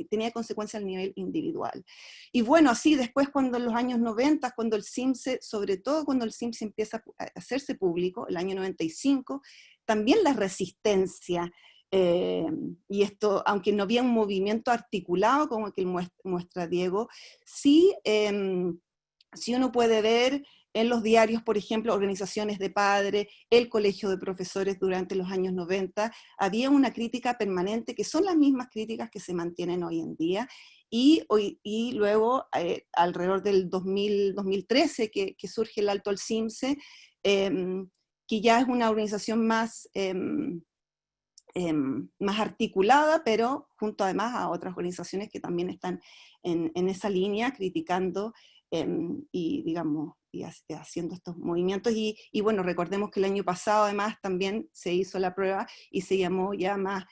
tenía consecuencias al nivel individual. Y bueno, así después cuando en los años 90, cuando el CIMSE, sobre todo cuando el CIMSE empieza a hacerse público, el año 95, también la resistencia, y esto, aunque no había un movimiento articulado como el que muestra Diego, sí, sí uno puede ver en los diarios, por ejemplo, organizaciones de padres, el colegio de profesores durante los años 90, había una crítica permanente, que son las mismas críticas que se mantienen hoy en día, y luego, alrededor del 2013, que surge el Alto al CIMSE, que ya es una organización más articulada, pero junto además a otras organizaciones que también están en esa línea, criticando y, digamos, y haciendo estos movimientos. Y bueno, recordemos que el año pasado además también se hizo la prueba y se llamó ya más,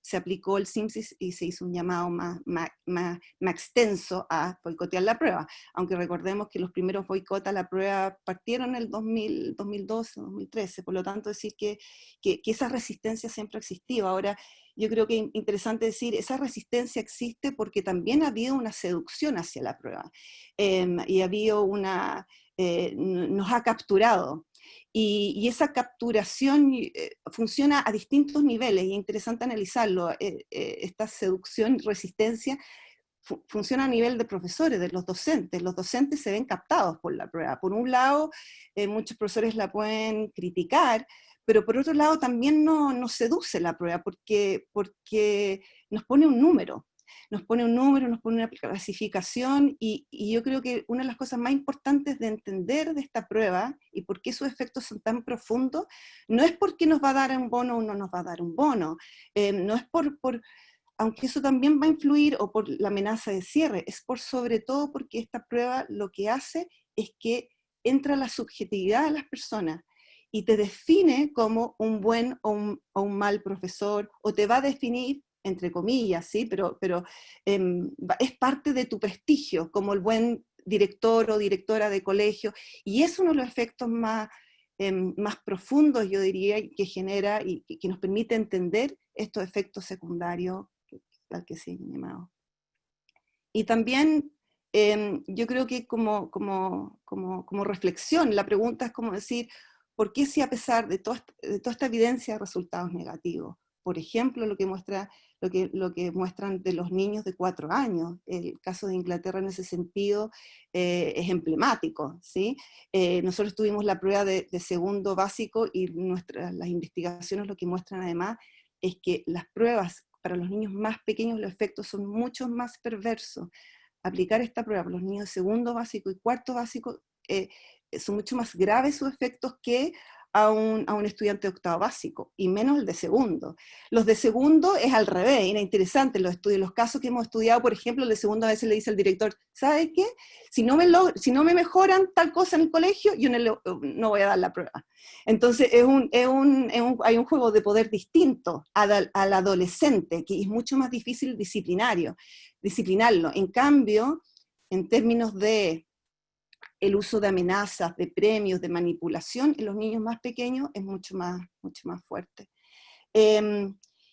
se aplicó el CIMSE y se hizo un llamado más extenso a boicotear la prueba, aunque recordemos que los primeros boicots a la prueba partieron en el 2012, 2013, por lo tanto decir que esa resistencia siempre ha existido. Ahora, yo creo que es interesante decir, esa resistencia existe porque también ha habido una seducción hacia la prueba, y ha habido nos ha capturado. Y esa capturación funciona a distintos niveles, y es interesante analizarlo. Esta seducción, resistencia, funciona a nivel de profesores, de los docentes. Los docentes se ven captados por la prueba. Por un lado, muchos profesores la pueden criticar, pero por otro lado también nos seduce la prueba, porque nos pone un número. Nos pone una clasificación, y yo creo que una de las cosas más importantes de entender de esta prueba, y por qué sus efectos son tan profundos, no es porque nos va a dar un bono o no nos va a dar un bono, no es aunque eso también va a influir, o por la amenaza de cierre, es sobre todo porque esta prueba lo que hace es que entra la subjetividad de las personas, y te define como un buen o un mal profesor, o te va a definir, entre comillas, ¿sí? Pero es parte de tu prestigio como el buen director o directora de colegio, y es uno de los efectos más profundos, yo diría, que genera y que nos permite entender estos efectos secundarios al que se han llamado. Y también yo creo que como reflexión, la pregunta es como decir, ¿por qué si a pesar de toda esta evidencia de resultados negativos? Por ejemplo, lo que muestran de los niños de 4 años, el caso de Inglaterra en ese sentido es emblemático, ¿sí? Nosotros tuvimos la prueba de segundo básico, y las investigaciones lo que muestran además es que las pruebas para los niños más pequeños, los efectos son mucho más perversos. Aplicar esta prueba para los niños de segundo básico y cuarto básico son mucho más graves sus efectos que a un estudiante de octavo básico, y menos el de segundo. Los de segundo es al revés, era interesante los casos que hemos estudiado. Por ejemplo, el de segundo a veces le dice al director, ¿sabe qué? Si no me mejoran tal cosa en el colegio, yo no voy a dar la prueba. Entonces hay un juego de poder distinto al adolescente, que es mucho más difícil disciplinarlo. En cambio, en términos de el uso de amenazas, de premios, de manipulación, en los niños más pequeños es mucho más fuerte.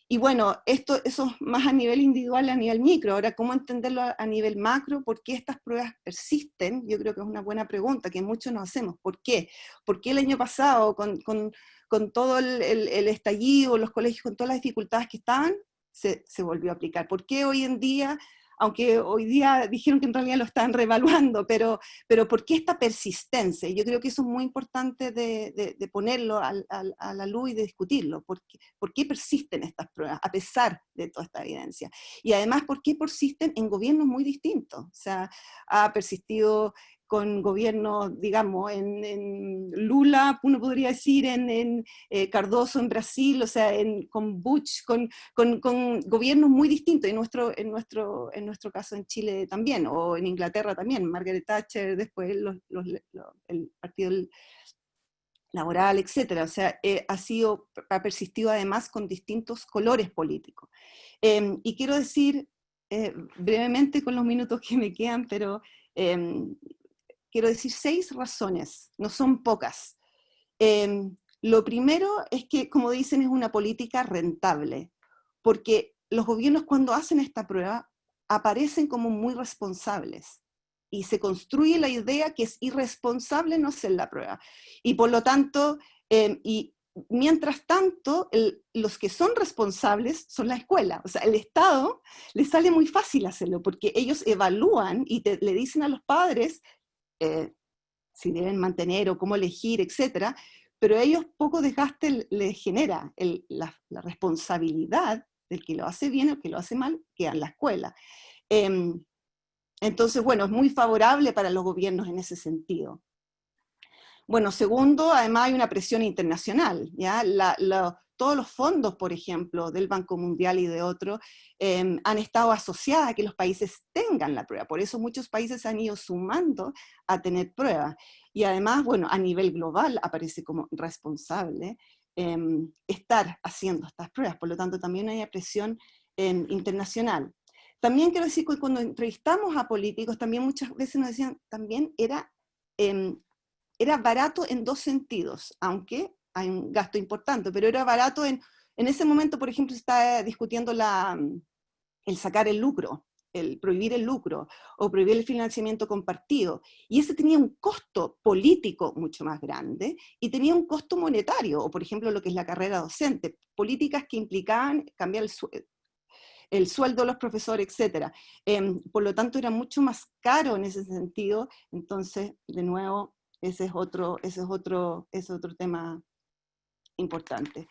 Y bueno, eso es más a nivel individual, a nivel micro. Ahora, ¿cómo entenderlo a nivel macro? ¿Por qué estas pruebas persisten? Yo creo que es una buena pregunta que muchos nos hacemos. ¿Por qué? ¿Por qué el año pasado, con todo el estallido, los colegios, con todas las dificultades que estaban, se volvió a aplicar? ¿Por qué hoy en día, aunque hoy día dijeron que en realidad lo están reevaluando, pero ¿por qué esta persistencia? Yo creo que eso es muy importante de ponerlo a la luz y de discutirlo. ¿Por qué persisten estas pruebas a pesar de toda esta evidencia? Y además, ¿por qué persisten en gobiernos muy distintos? O sea, ha persistido con gobiernos, digamos, en Lula, uno podría decir, en Cardoso en Brasil, o sea, con Bush, con gobiernos muy distintos, en nuestro caso en Chile también, o en Inglaterra también, Margaret Thatcher, después el Partido Laboral, etcétera. O sea, ha persistido además con distintos colores políticos. Y quiero decir, brevemente con los minutos que me quedan, pero quiero decir 6 razones, no son pocas. Lo primero es que, como dicen, es una política rentable, porque los gobiernos cuando hacen esta prueba aparecen como muy responsables y se construye la idea que es irresponsable no hacer la prueba. Y por lo tanto, y mientras tanto, los que son responsables son la escuela. O sea, el Estado les sale muy fácil hacerlo, porque ellos evalúan y le dicen a los padres si deben mantener o cómo elegir, etcétera, pero a ellos poco desgaste les genera la responsabilidad del que lo hace bien o que lo hace mal, queda en la escuela. Entonces, bueno, es muy favorable para los gobiernos en ese sentido. Bueno, segundo, además hay una presión internacional, ¿ya? Todos los fondos, por ejemplo, del Banco Mundial y de otros, han estado asociados a que los países tengan la prueba. Por eso muchos países han ido sumando a tener pruebas. Y además, bueno, a nivel global aparece como responsable estar haciendo estas pruebas. Por lo tanto, también hay presión internacional. También quiero decir que cuando entrevistamos a políticos, también muchas veces nos decían, también era barato en 2 sentidos, aunque hay un gasto importante, pero era barato en ese momento, por ejemplo, se está discutiendo el sacar el lucro, el prohibir el lucro, o prohibir el financiamiento compartido, y ese tenía un costo político mucho más grande, y tenía un costo monetario, o por ejemplo lo que es la carrera docente, políticas que implicaban cambiar el sueldo de los profesores, etc. Por lo tanto era mucho más caro en ese sentido, entonces, de nuevo, ese es otro tema importante.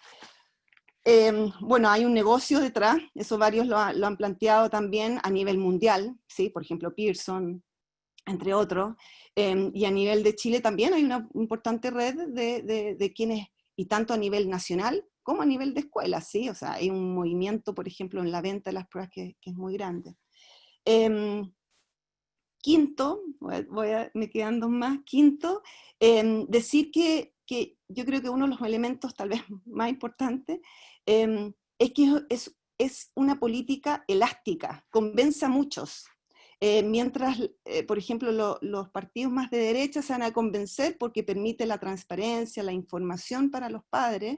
Bueno, hay un negocio detrás, eso varios lo han planteado también a nivel mundial, ¿sí? Por ejemplo, Pearson, entre otros, y a nivel de Chile también hay una importante red de quienes, y tanto a nivel nacional como a nivel de escuelas, ¿sí? O sea, hay un movimiento, por ejemplo, en la venta de las pruebas que es muy grande. Quinto, me quedan 2 más, quinto, decir que yo creo que uno de los elementos tal vez más importantes es que es una política elástica, convence a muchos. Mientras, por ejemplo, los partidos más de derecha se van a convencer porque permite la transparencia, la información para los padres,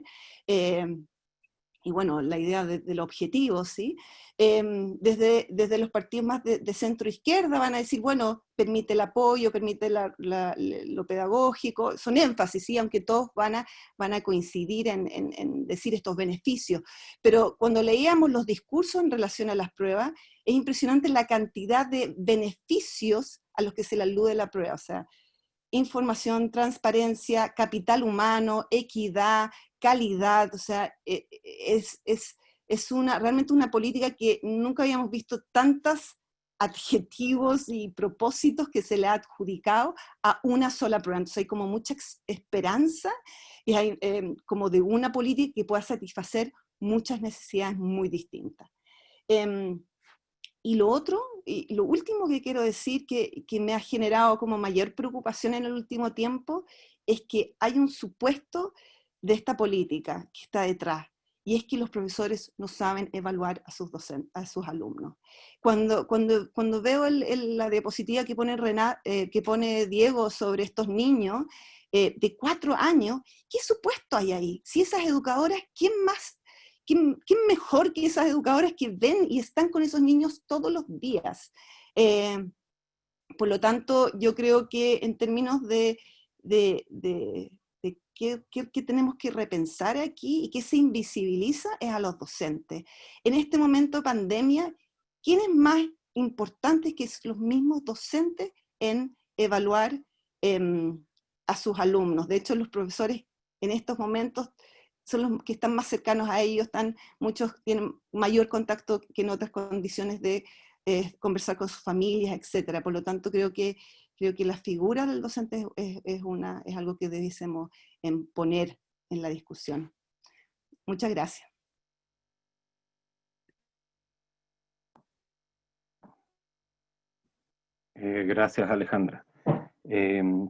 y bueno, la idea del objetivo, ¿sí? Desde los partidos más de centro izquierda van a decir, bueno, permite el apoyo, permite lo pedagógico, son énfasis, ¿sí? Aunque todos van a coincidir en decir estos beneficios. Pero cuando leíamos los discursos en relación a las pruebas, es impresionante la cantidad de beneficios a los que se le alude la prueba, o sea, información, transparencia, capital humano, equidad, calidad, o sea, es realmente una política que nunca habíamos visto tantos adjetivos y propósitos que se le ha adjudicado a una sola prueba. Entonces hay como mucha esperanza y hay como de una política que pueda satisfacer muchas necesidades muy distintas. Y lo otro, y lo último que quiero decir que me ha generado como mayor preocupación en el último tiempo, es que hay un supuesto de esta política que está detrás, y es que los profesores no saben evaluar a sus alumnos. Cuando veo la diapositiva que pone Diego sobre estos niños de 4 años, ¿qué supuesto hay ahí? Si esas educadoras, ¿quién más ¿quién mejor que esas educadoras que ven y están con esos niños todos los días? Por lo tanto, yo creo que en términos de qué tenemos que repensar aquí y qué se invisibiliza es a los docentes. En este momento de pandemia, ¿quién es más importante que los mismos docentes en evaluar a sus alumnos? De hecho, los profesores en estos momentos son los que están más cercanos a ellos, muchos tienen mayor contacto que en otras condiciones de conversar con sus familias, etc. Por lo tanto, creo que la figura del docente es algo que debiésemos poner en la discusión. Muchas gracias. Gracias, Alejandra.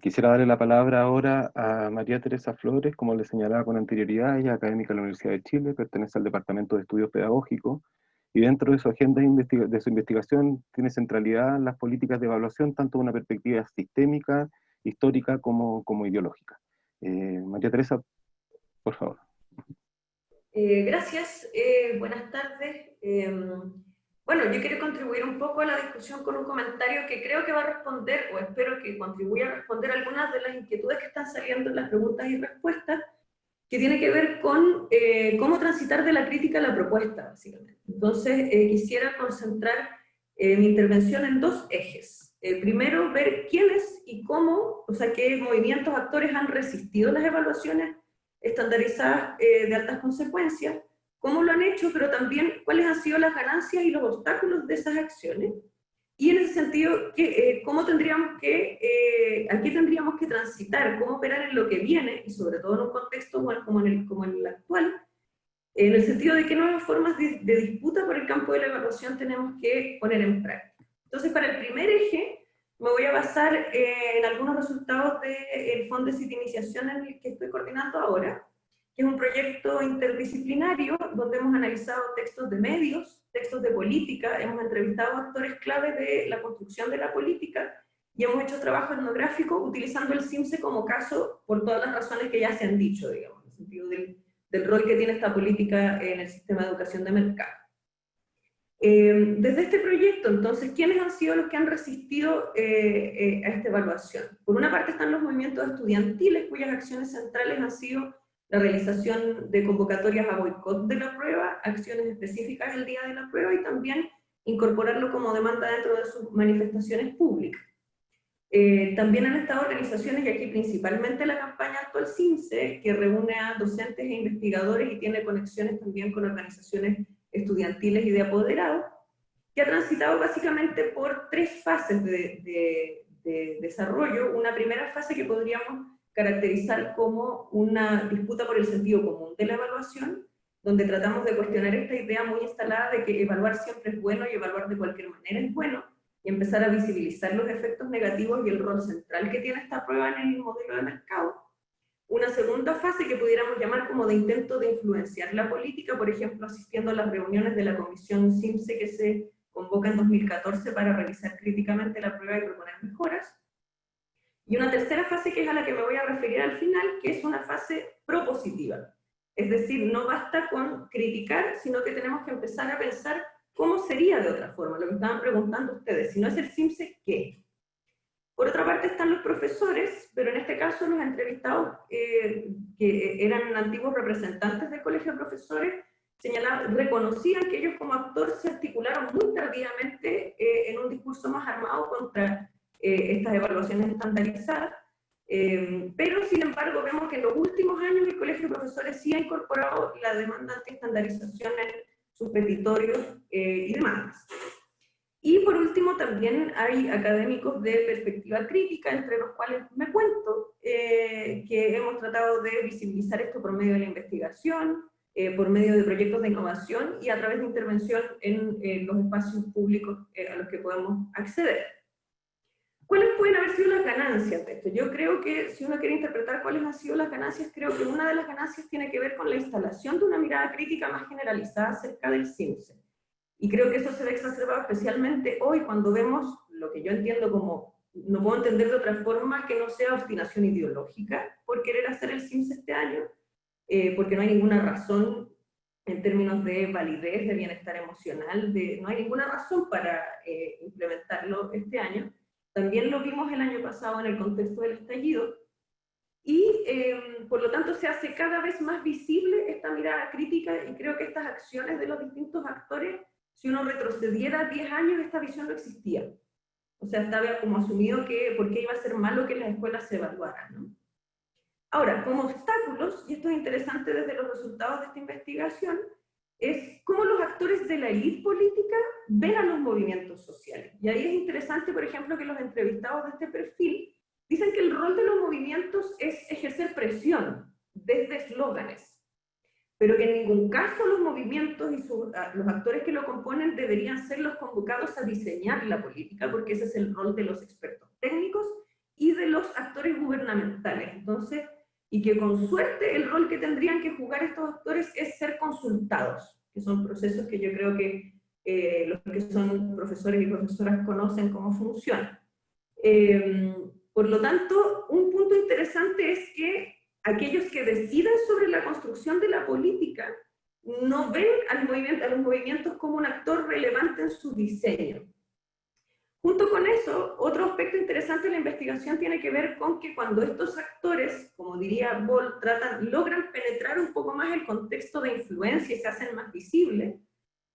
Quisiera darle la palabra ahora a María Teresa Flores. Como le señalaba con anterioridad, ella es académica de la Universidad de Chile, pertenece al Departamento de Estudios Pedagógicos, y dentro de su agenda de su investigación tiene centralidad las políticas de evaluación, tanto de una perspectiva sistémica, histórica, como ideológica. María Teresa, por favor. Gracias, buenas tardes. Bueno, yo quiero contribuir un poco a la discusión con un comentario que creo que va a responder, o espero que contribuya a responder algunas de las inquietudes que están saliendo en las preguntas y respuestas, que tiene que ver con cómo transitar de la crítica a la propuesta, básicamente. Entonces, quisiera concentrar mi intervención en dos ejes. Primero, ver quiénes y cómo, o sea, qué movimientos, actores han resistido las evaluaciones estandarizadas de altas consecuencias, cómo lo han hecho, pero también cuáles han sido las ganancias y los obstáculos de esas acciones. Y en ese sentido, ¿cómo tendríamos a qué tendríamos que transitar? ¿Cómo operar en lo que viene? Y sobre todo en un contexto como en el actual, en el sentido de qué nuevas formas de disputa por el campo de la evaluación tenemos que poner en práctica. Entonces, para el primer eje, me voy a basar en algunos resultados del Fondo de Citinización en el que estoy coordinando ahora, que es un proyecto interdisciplinario donde hemos analizado textos de medios, textos de política, hemos entrevistado actores clave de la construcción de la política y hemos hecho trabajo etnográfico utilizando el CIMSE como caso por todas las razones que ya se han dicho, digamos, en el sentido del rol que tiene esta política en el sistema de educación de mercado. Desde este proyecto, entonces, ¿quiénes han sido los que han resistido a esta evaluación? Por una parte están los movimientos estudiantiles, cuyas acciones centrales han sido la realización de convocatorias a boicot de la prueba, acciones específicas el día de la prueba y también incorporarlo como demanda dentro de sus manifestaciones públicas. También han estado organizaciones, y aquí principalmente la campaña actual CIMSE, que reúne a docentes e investigadores y tiene conexiones también con organizaciones estudiantiles y de apoderados, que ha transitado básicamente por tres fases de desarrollo. Una primera fase que podríamos caracterizar como una disputa por el sentido común de la evaluación, donde tratamos de cuestionar esta idea muy instalada de que evaluar siempre es bueno y evaluar de cualquier manera es bueno, y empezar a visibilizar los efectos negativos y el rol central que tiene esta prueba en el modelo de mercado. Una segunda fase que pudiéramos llamar como de intento de influenciar la política, por ejemplo, asistiendo a las reuniones de la comisión CIMSE que se convoca en 2014 para revisar críticamente la prueba y proponer mejoras. Y una tercera fase que es a la que me voy a referir al final, que es una fase propositiva. Es decir, no basta con criticar, sino que tenemos que empezar a pensar cómo sería de otra forma, lo que estaban preguntando ustedes. Si no es el CIMSE, ¿qué? Por otra parte están los profesores, pero en este caso los entrevistados que eran antiguos representantes del colegio de profesores, reconocían que ellos como actor se articularon muy tardíamente en un discurso más armado contra estas evaluaciones estandarizadas, pero sin embargo vemos que en los últimos años el colegio de profesores sí ha incorporado la demanda anti-estandarización en sus petitorios y demandas. Y por último también hay académicos de perspectiva crítica, entre los cuales me cuento, que hemos tratado de visibilizar esto por medio de la investigación, por medio de proyectos de innovación y a través de intervención en los espacios públicos a los que podemos acceder. ¿Cuáles pueden haber sido las ganancias de esto? Yo creo que si uno quiere interpretar cuáles han sido las ganancias, creo que una de las ganancias tiene que ver con la instalación de una mirada crítica más generalizada acerca del CIMSE. Y creo que eso se ve exacerbado especialmente hoy cuando vemos lo que yo entiendo como, no puedo entender de otra forma que no sea obstinación ideológica por querer hacer el CIMSE este año, porque no hay ninguna razón en términos de validez, de bienestar emocional, no hay ninguna razón para implementarlo este año. También lo vimos el año pasado en el contexto del estallido, y por lo tanto se hace cada vez más visible esta mirada crítica, y creo que estas acciones de los distintos actores, si uno retrocediera 10 años, esta visión no existía. O sea, estaba como asumido que por qué iba a ser malo que las escuelas se evaluaran, ¿no? Ahora, como obstáculos, y esto es interesante desde los resultados de esta investigación, es cómo los actores de la élite política ven a los movimientos sociales. Y ahí es interesante, por ejemplo, que los entrevistados de este perfil dicen que el rol de los movimientos es ejercer presión desde eslóganes, pero que en ningún caso los movimientos y los actores que lo componen deberían ser los convocados a diseñar la política, porque ese es el rol de los expertos técnicos y de los actores gubernamentales. Entonces, y que con suerte el rol que tendrían que jugar estos actores es ser consultados, que son procesos que yo creo que los que son profesores y profesoras conocen cómo funcionan. Por lo tanto, un punto interesante es que aquellos que deciden sobre la construcción de la política no ven a los movimientos como un actor relevante en su diseño. Junto con eso, otro aspecto interesante de la investigación tiene que ver con que cuando estos actores, como diría Boll, logran penetrar un poco más el contexto de influencia y se hacen más visibles,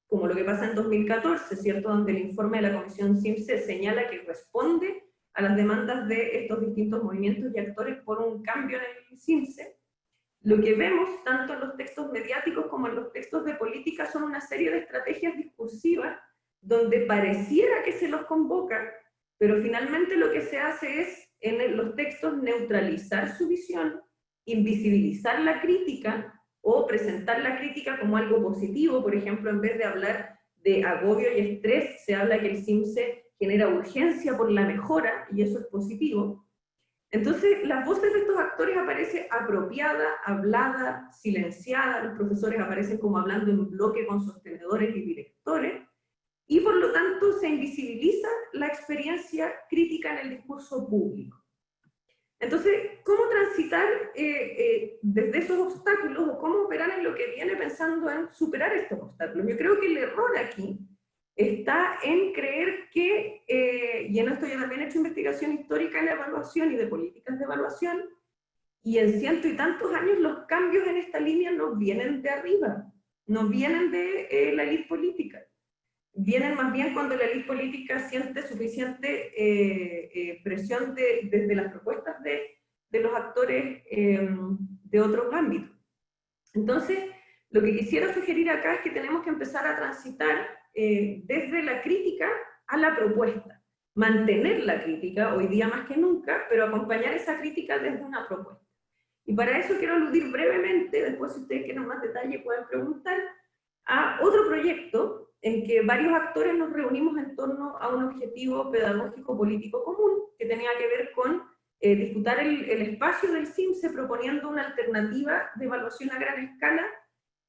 como lo que pasa en 2014, ¿cierto?, donde el informe de la Comisión CIMSE señala que responde a las demandas de estos distintos movimientos y actores por un cambio en el CIMSE, lo que vemos tanto en los textos mediáticos como en los textos de política son una serie de estrategias discursivas donde pareciera que se los convoca, pero finalmente lo que se hace es, en los textos, neutralizar su visión, invisibilizar la crítica, o presentar la crítica como algo positivo. Por ejemplo, en vez de hablar de agobio y estrés, se habla que el CIMSE genera urgencia por la mejora, y eso es positivo. Entonces, las voces de estos actores aparecen apropiada, hablada, silenciada, los profesores aparecen como hablando en bloque con sostenedores y directores, y por lo tanto se invisibiliza la experiencia crítica en el discurso público. Entonces, ¿cómo transitar desde esos obstáculos, o cómo operar en lo que viene pensando en superar estos obstáculos? Yo creo que el error aquí está en creer que, y en esto yo también he hecho investigación histórica en la evaluación y de políticas de evaluación, y en ciento y tantos años los cambios en esta línea no vienen de arriba, no vienen de la élite política. Vienen más bien cuando la élite política siente suficiente presión desde las propuestas de los actores de otros ámbitos. Entonces, lo que quisiera sugerir acá es que tenemos que empezar a transitar desde la crítica a la propuesta. Mantener la crítica, hoy día más que nunca, pero acompañar esa crítica desde una propuesta. Y para eso quiero aludir brevemente, después si ustedes quieren más detalle pueden preguntar, a otro proyecto en que varios actores nos reunimos en torno a un objetivo pedagógico político común, que tenía que ver con disputar el espacio del CIMSE proponiendo una alternativa de evaluación a gran escala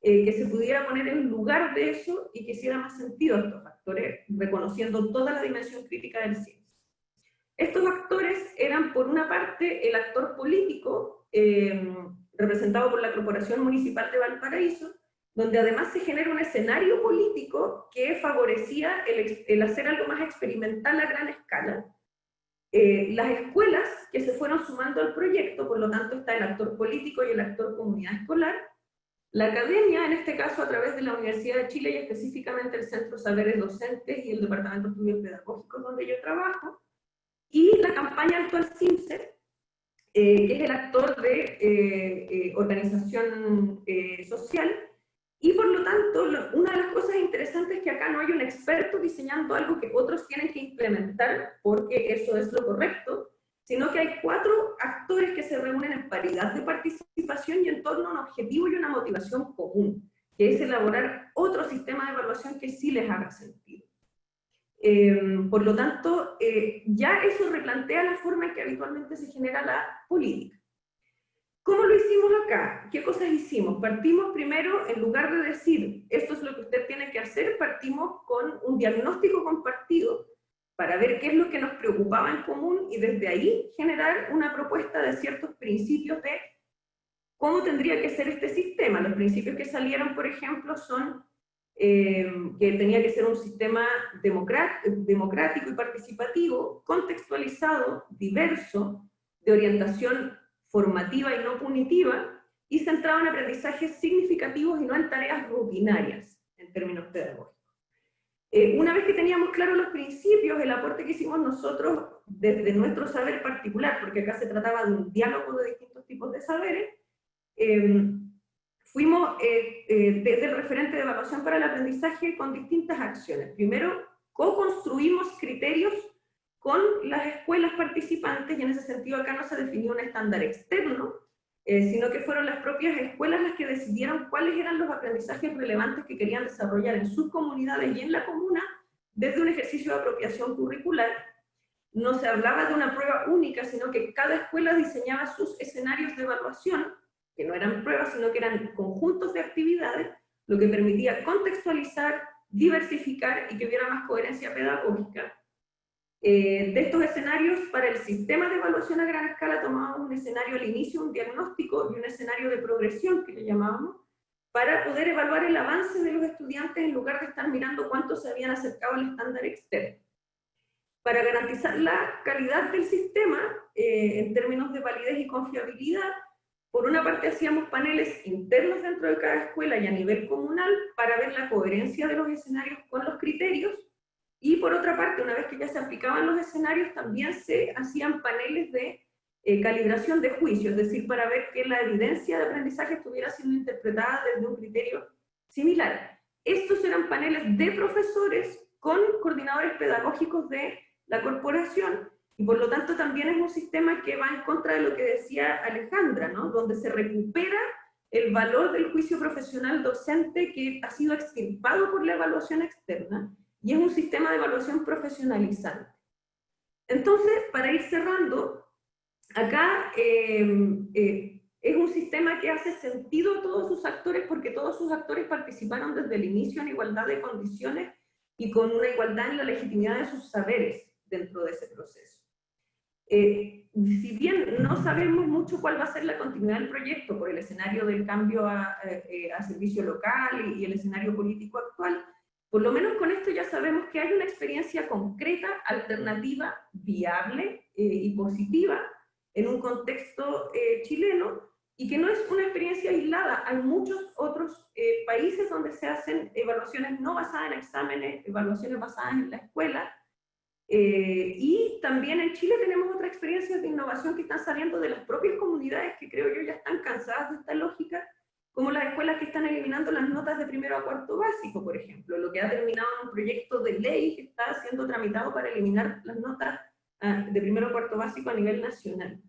que se pudiera poner en lugar de eso y que hiciera más sentido a estos actores, reconociendo toda la dimensión crítica del CIMSE. Estos actores eran, por una parte, el actor político, representado por la Corporación Municipal de Valparaíso, donde además se genera un escenario político que favorecía el hacer algo más experimental a gran escala. Las escuelas que se fueron sumando al proyecto, por lo tanto está el actor político y el actor comunidad escolar, la academia, en este caso a través de la Universidad de Chile y específicamente el Centro Saberes Docentes y el Departamento de Estudios Pedagógicos donde yo trabajo, y la campaña actual CIMSE, que es el actor de organización social. Y por lo tanto, una de las cosas interesantes es que acá no hay un experto diseñando algo que otros tienen que implementar porque eso es lo correcto, sino que hay 4 actores que se reúnen en paridad de participación y en torno a un objetivo y una motivación común, que es elaborar otro sistema de evaluación que sí les haga sentido. Por lo tanto, ya eso replantea la forma en que habitualmente se genera la política. ¿Cómo lo hicimos acá? ¿Qué cosas hicimos? Partimos primero, en lugar de decir, esto es lo que usted tiene que hacer, partimos con un diagnóstico compartido para ver qué es lo que nos preocupaba en común y desde ahí generar una propuesta de ciertos principios de cómo tendría que ser este sistema. Los principios que salieron, por ejemplo, son que tenía que ser un sistema democrático y participativo, contextualizado, diverso, de orientación formativa y no punitiva, y centrado en aprendizajes significativos y no en tareas rutinarias, en términos pedagógicos. Una vez que teníamos claros los principios, el aporte que hicimos nosotros desde nuestro saber particular, porque acá se trataba de un diálogo de distintos tipos de saberes, fuimos desde el referente de evaluación para el aprendizaje con distintas acciones. Primero, co-construimos criterios con las escuelas participantes, y en ese sentido acá no se definió un estándar externo, sino que fueron las propias escuelas las que decidieron cuáles eran los aprendizajes relevantes que querían desarrollar en sus comunidades y en la comuna desde un ejercicio de apropiación curricular. No se hablaba de una prueba única, sino que cada escuela diseñaba sus escenarios de evaluación, que no eran pruebas, sino que eran conjuntos de actividades, lo que permitía contextualizar, diversificar y que hubiera más coherencia pedagógica. De estos escenarios, para el sistema de evaluación a gran escala tomábamos un escenario al inicio, un diagnóstico y un escenario de progresión, que le llamábamos, para poder evaluar el avance de los estudiantes en lugar de estar mirando cuántos se habían acercado al estándar externo. Para garantizar la calidad del sistema, en términos de validez y confiabilidad, por una parte hacíamos paneles internos dentro de cada escuela y a nivel comunal para ver la coherencia de los escenarios con los criterios, y por otra parte, una vez que ya se aplicaban los escenarios, también se hacían paneles de calibración de juicio, es decir, para ver que la evidencia de aprendizaje estuviera siendo interpretada desde un criterio similar. Estos eran paneles de profesores con coordinadores pedagógicos de la corporación, y por lo tanto también es un sistema que va en contra de lo que decía Alejandra, ¿no? Donde se recupera el valor del juicio profesional docente que ha sido extirpado por la evaluación externa, y es un sistema de evaluación profesionalizante. Entonces, para ir cerrando, acá es un sistema que hace sentido a todos sus actores, porque todos sus actores participaron desde el inicio en igualdad de condiciones y con una igualdad en la legitimidad de sus saberes dentro de ese proceso. Si bien no sabemos mucho cuál va a ser la continuidad del proyecto por el escenario del cambio a servicio local y el escenario político actual, por lo menos con esto ya sabemos que hay una experiencia concreta, alternativa, viable y positiva en un contexto chileno, y que no es una experiencia aislada. Hay muchos otros países donde se hacen evaluaciones no basadas en exámenes, evaluaciones basadas en la escuela, y también en Chile tenemos otras experiencias de innovación que están saliendo de las propias comunidades, que creo yo ya están cansadas de esta lógica, como las escuelas que están eliminando las notas de primero a cuarto básico, por ejemplo, lo que ha terminado en un proyecto de ley que está siendo tramitado para eliminar las notas de primero a cuarto básico a nivel nacional.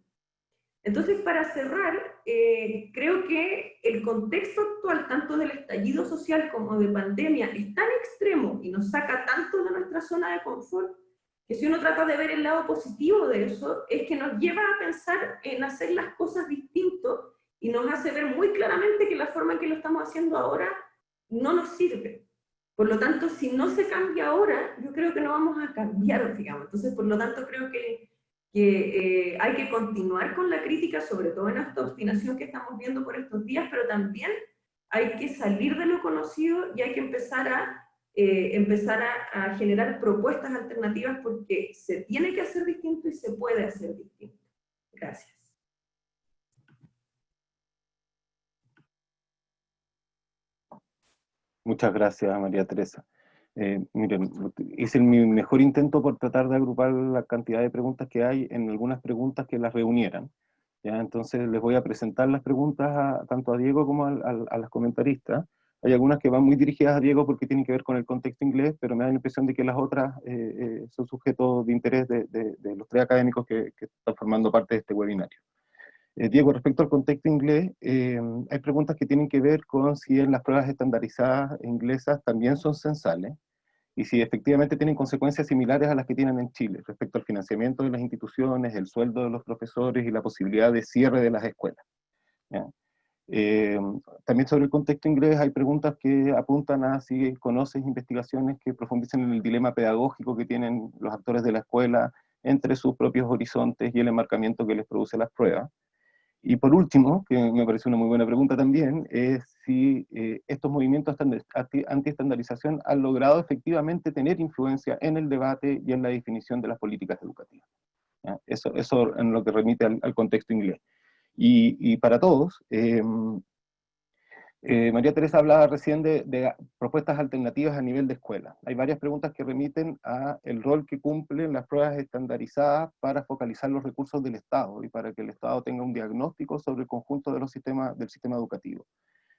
Entonces, para cerrar, creo que el contexto actual, tanto del estallido social como de pandemia, es tan extremo y nos saca tanto de nuestra zona de confort, que si uno trata de ver el lado positivo de eso, es que nos lleva a pensar en hacer las cosas distinto, y nos hace ver muy claramente que la forma en que lo estamos haciendo ahora no nos sirve. Por lo tanto, si no se cambia ahora, yo creo que no vamos a cambiar, digamos. Entonces, por lo tanto, creo que hay que continuar con la crítica, sobre todo en esta obstinación que estamos viendo por estos días, pero también hay que salir de lo conocido y hay que empezar a generar propuestas alternativas, porque se tiene que hacer distinto y se puede hacer distinto. Gracias. Muchas gracias, María Teresa. Miren, hice mi mejor intento por tratar de agrupar la cantidad de preguntas que hay en algunas preguntas que las reunieran. ¿Ya? Entonces les voy a presentar las preguntas tanto a Diego como a las comentaristas. Hay algunas que van muy dirigidas a Diego porque tienen que ver con el contexto inglés, pero me da la impresión de que las otras son sujetos de interés de los tres académicos que están formando parte de este webinario. Diego, respecto al contexto inglés, hay preguntas que tienen que ver con si en las pruebas estandarizadas inglesas también son censales, y si efectivamente tienen consecuencias similares a las que tienen en Chile, respecto al financiamiento de las instituciones, el sueldo de los profesores y la posibilidad de cierre de las escuelas. ¿Ya? También sobre el contexto inglés hay preguntas que apuntan a si conoces investigaciones que profundicen en el dilema pedagógico que tienen los actores de la escuela entre sus propios horizontes y el enmarcamiento que les produce las pruebas. Y por último, que me parece una muy buena pregunta también, es si estos movimientos anti-estandarización han logrado efectivamente tener influencia en el debate y en la definición de las políticas educativas. ¿Ya? Eso en lo que remite al contexto inglés. Y para todos, María Teresa hablaba recién de propuestas alternativas a nivel de escuela. Hay varias preguntas que remiten a el rol que cumplen las pruebas estandarizadas para focalizar los recursos del Estado y para que el Estado tenga un diagnóstico sobre el conjunto de del sistema educativo.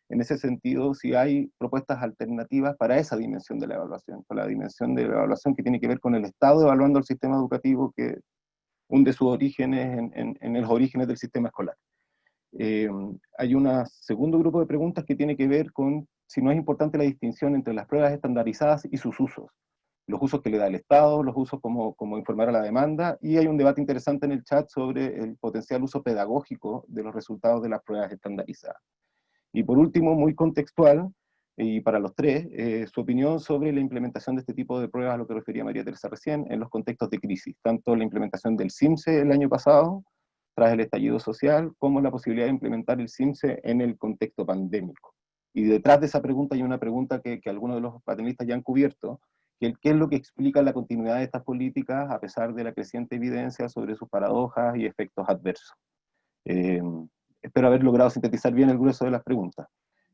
En ese sentido, si hay propuestas alternativas para esa dimensión de la evaluación, para la dimensión de la evaluación que tiene que ver con el Estado evaluando el sistema educativo que hunde sus orígenes en los orígenes del sistema escolar. Hay un segundo grupo de preguntas que tiene que ver con si no es importante la distinción entre las pruebas estandarizadas y sus usos. Los usos que le da el Estado, los usos como informar a la demanda, y hay un debate interesante en el chat sobre el potencial uso pedagógico de los resultados de las pruebas estandarizadas. Y por último, muy contextual, y para los tres, su opinión sobre la implementación de este tipo de pruebas, a lo que refería María Teresa recién, en los contextos de crisis, tanto la implementación del CIMSE el año pasado, tras el estallido social, como la posibilidad de implementar el CIMSE en el contexto pandémico. Y detrás de esa pregunta hay una pregunta que algunos de los panelistas ya han cubierto, que qué es lo que explica la continuidad de estas políticas a pesar de la creciente evidencia sobre sus paradojas y efectos adversos. Espero haber logrado sintetizar bien el grueso de las preguntas.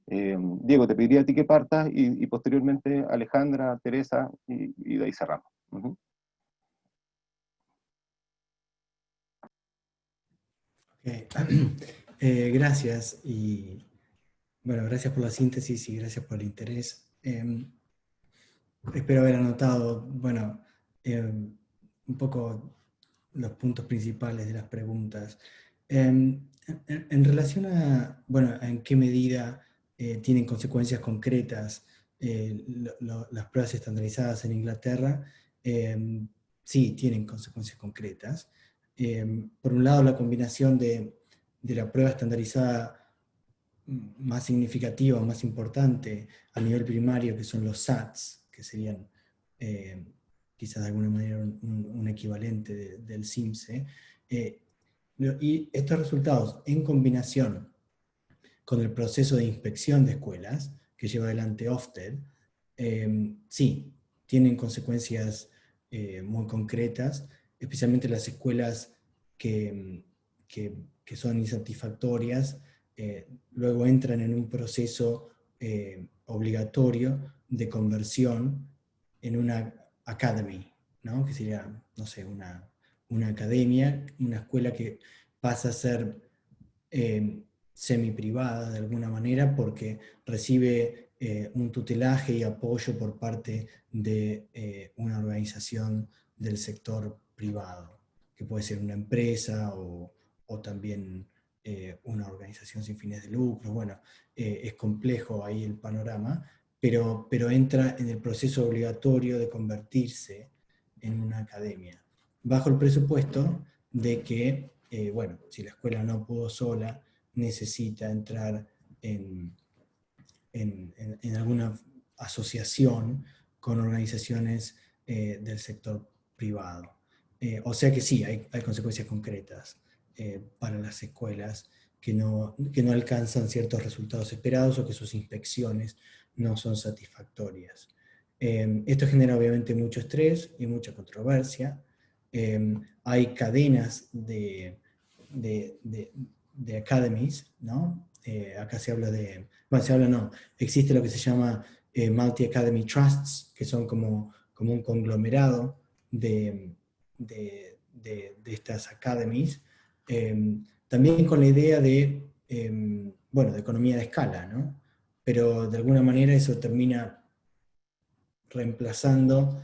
Diego, te pediría a ti que partas y posteriormente Alejandra, Teresa y de ahí cerramos. Gracias, y bueno, gracias por la síntesis y gracias por el interés. Espero haber anotado, bueno, un poco los puntos principales de las preguntas. En relación a, bueno, en qué medida tienen consecuencias concretas las pruebas estandarizadas en Inglaterra, sí tienen consecuencias concretas. Por un lado, la combinación de la prueba estandarizada más significativa, más importante a nivel primario, que son los SATs, que serían quizás de alguna manera un equivalente del CIMSE, y estos resultados en combinación con el proceso de inspección de escuelas que lleva adelante Ofsted, sí, tienen consecuencias muy concretas, especialmente las escuelas que son insatisfactorias, luego entran en un proceso obligatorio de conversión en una academy, ¿no? Que sería, no sé, una academia, una escuela que pasa a ser semi-privada de alguna manera porque recibe un tutelaje y apoyo por parte de una organización del sector privado, que puede ser una empresa o también una organización sin fines de lucro. Bueno, es complejo ahí el panorama, pero entra en el proceso obligatorio de convertirse en una academia, bajo el presupuesto de que, bueno, si la escuela no pudo sola, necesita entrar en alguna asociación con organizaciones del sector privado. O sea que sí, hay consecuencias concretas para las escuelas que no alcanzan ciertos resultados esperados o que sus inspecciones no son satisfactorias. Esto genera obviamente mucho estrés y mucha controversia. Hay cadenas de academies, ¿no? Acá se habla de, bueno, se habla no, existe lo que se llama multi-academy trusts, que son como un conglomerado de estas academies, también con la idea de, bueno, de economía de escala, ¿no? Pero de alguna manera eso termina reemplazando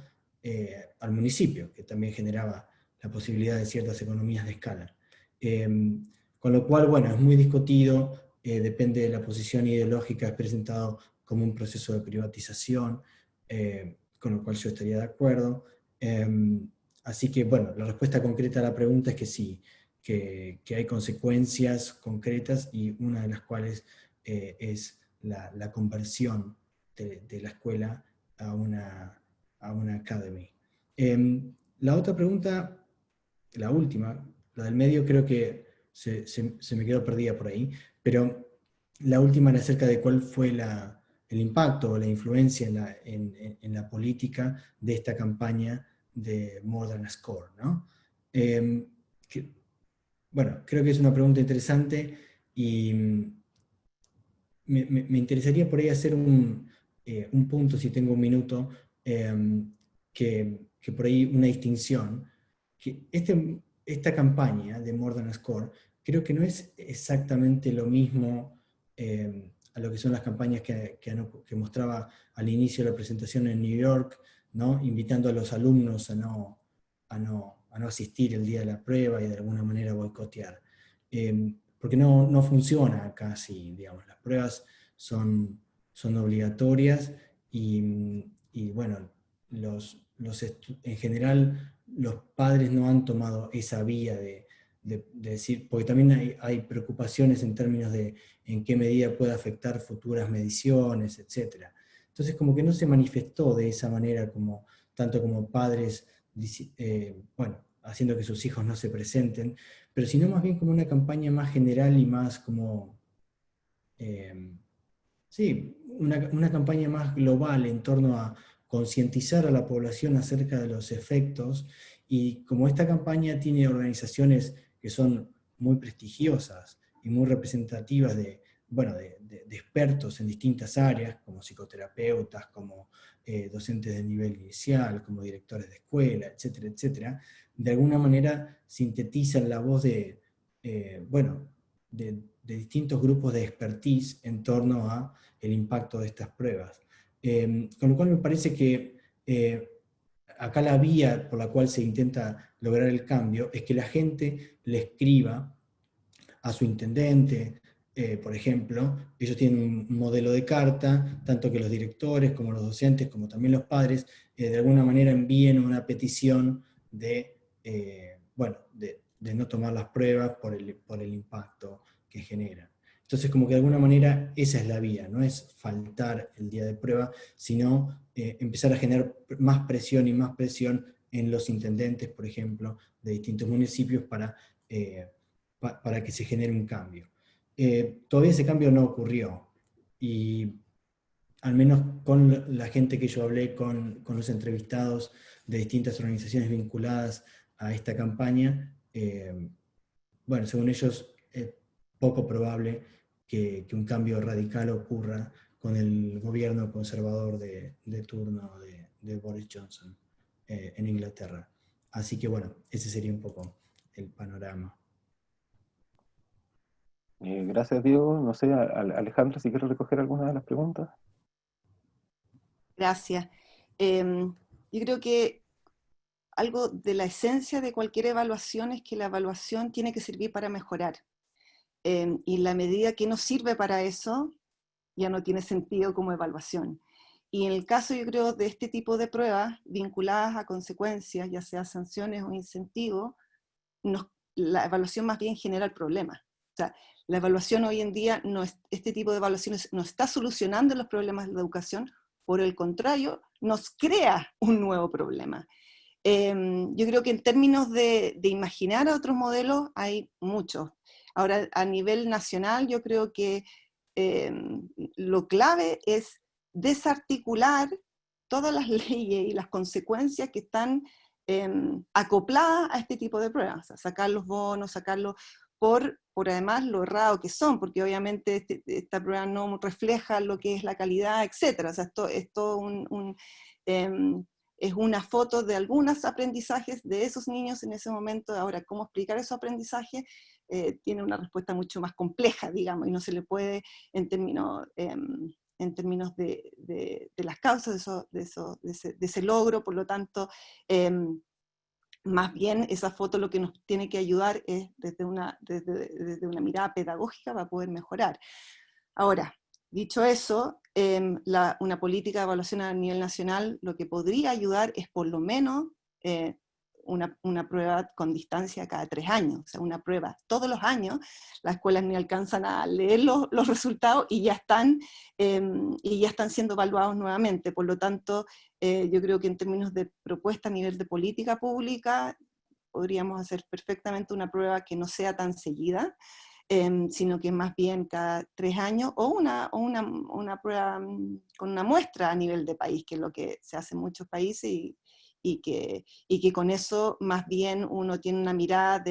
al municipio, que también generaba la posibilidad de ciertas economías de escala. Con lo cual, bueno, es muy discutido, depende de la posición ideológica, es presentado como un proceso de privatización, con lo cual yo estaría de acuerdo. Así que, bueno, la respuesta concreta a la pregunta es que sí, que hay consecuencias concretas y una de las cuales es la conversión de la escuela a una academy. La otra pregunta, la última, la del medio, creo que se me quedó perdida por ahí, pero la última era acerca de cuál fue el impacto o la influencia en la política de esta campaña de More Than a Score, ¿no? Bueno, creo que es una pregunta interesante y me interesaría por ahí hacer un punto, si tengo un minuto, que por ahí una distinción, que esta campaña de More Than a Score creo que no es exactamente lo mismo a lo que son las campañas que mostraba al inicio de la presentación en New York, ¿no? Invitando a los alumnos a no asistir el día de la prueba y de alguna manera boicotear. Porque no funciona acá así, digamos, las pruebas son obligatorias y bueno, en general los padres no han tomado esa vía de decir, porque también hay preocupaciones en términos de en qué medida puede afectar futuras mediciones, etc. Entonces como que no se manifestó de esa manera tanto como padres, bueno, haciendo que sus hijos no se presenten, pero sino más bien como una campaña más general y más como, sí, una campaña más global en torno a concientizar a la población acerca de los efectos, y como esta campaña tiene organizaciones que son muy prestigiosas y muy representativas de expertos en distintas áreas, como psicoterapeutas, como docentes de nivel inicial, como directores de escuela, etcétera, etcétera, de alguna manera sintetizan la voz de distintos grupos de expertise en torno a el impacto de estas pruebas. Con lo cual me parece que acá la vía por la cual se intenta lograr el cambio es que la gente le escriba a su intendente, por ejemplo. Ellos tienen un modelo de carta, tanto que los directores como los docentes, como también los padres, de alguna manera envíen una petición de no tomar las pruebas por el impacto que generan. Entonces, como que de alguna manera esa es la vía, no es faltar el día de prueba, sino empezar a generar más presión y más presión en los intendentes, por ejemplo, de distintos municipios para que se genere un cambio. Todavía ese cambio no ocurrió, y al menos con la gente que yo hablé, con los entrevistados de distintas organizaciones vinculadas a esta campaña, bueno, según ellos es poco probable que un cambio radical ocurra con el gobierno conservador de turno de Boris Johnson en Inglaterra. Así que bueno, ese sería un poco el panorama. Gracias, Diego. No sé, Alejandra, si quieres recoger alguna de las preguntas. Gracias. Yo creo que algo de la esencia de cualquier evaluación es que la evaluación tiene que servir para mejorar. Y la medida que no sirve para eso, ya no tiene sentido como evaluación. Y en el caso, yo creo, de este tipo de pruebas vinculadas a consecuencias, ya sea sanciones o incentivos, la evaluación más bien genera el problema. O sea, la evaluación hoy en día, este tipo de evaluaciones no está solucionando los problemas de la educación, por el contrario, nos crea un nuevo problema. Yo creo que en términos de imaginar a otros modelos hay muchos. Ahora, a nivel nacional, yo creo que lo clave es desarticular todas las leyes y las consecuencias que están acopladas a este tipo de pruebas. O sea, sacar los bonos, sacarlos por además lo errado que son, porque obviamente esta prueba no refleja lo que es la calidad, etc. O sea, esto es una foto de algunos aprendizajes de esos niños en ese momento. Ahora, ¿cómo explicar esos aprendizajes? Tiene una respuesta mucho más compleja, digamos, y no se le puede, en términos de las causas de ese logro. Por lo tanto, más bien esa foto lo que nos tiene que ayudar es desde una mirada pedagógica para poder mejorar. Ahora, dicho eso, una política de evaluación a nivel nacional lo que podría ayudar es por lo menos una prueba con distancia cada 3 años, o sea, una prueba todos los años. Las escuelas ni alcanzan a leer los resultados y ya están siendo evaluados nuevamente. Por lo tanto, yo creo que en términos de propuesta a nivel de política pública, podríamos hacer perfectamente una prueba que no sea tan seguida, sino que más bien cada 3 años, o una prueba con una muestra a nivel de país, que es lo que se hace en muchos países, y que con eso más bien uno tiene una mirada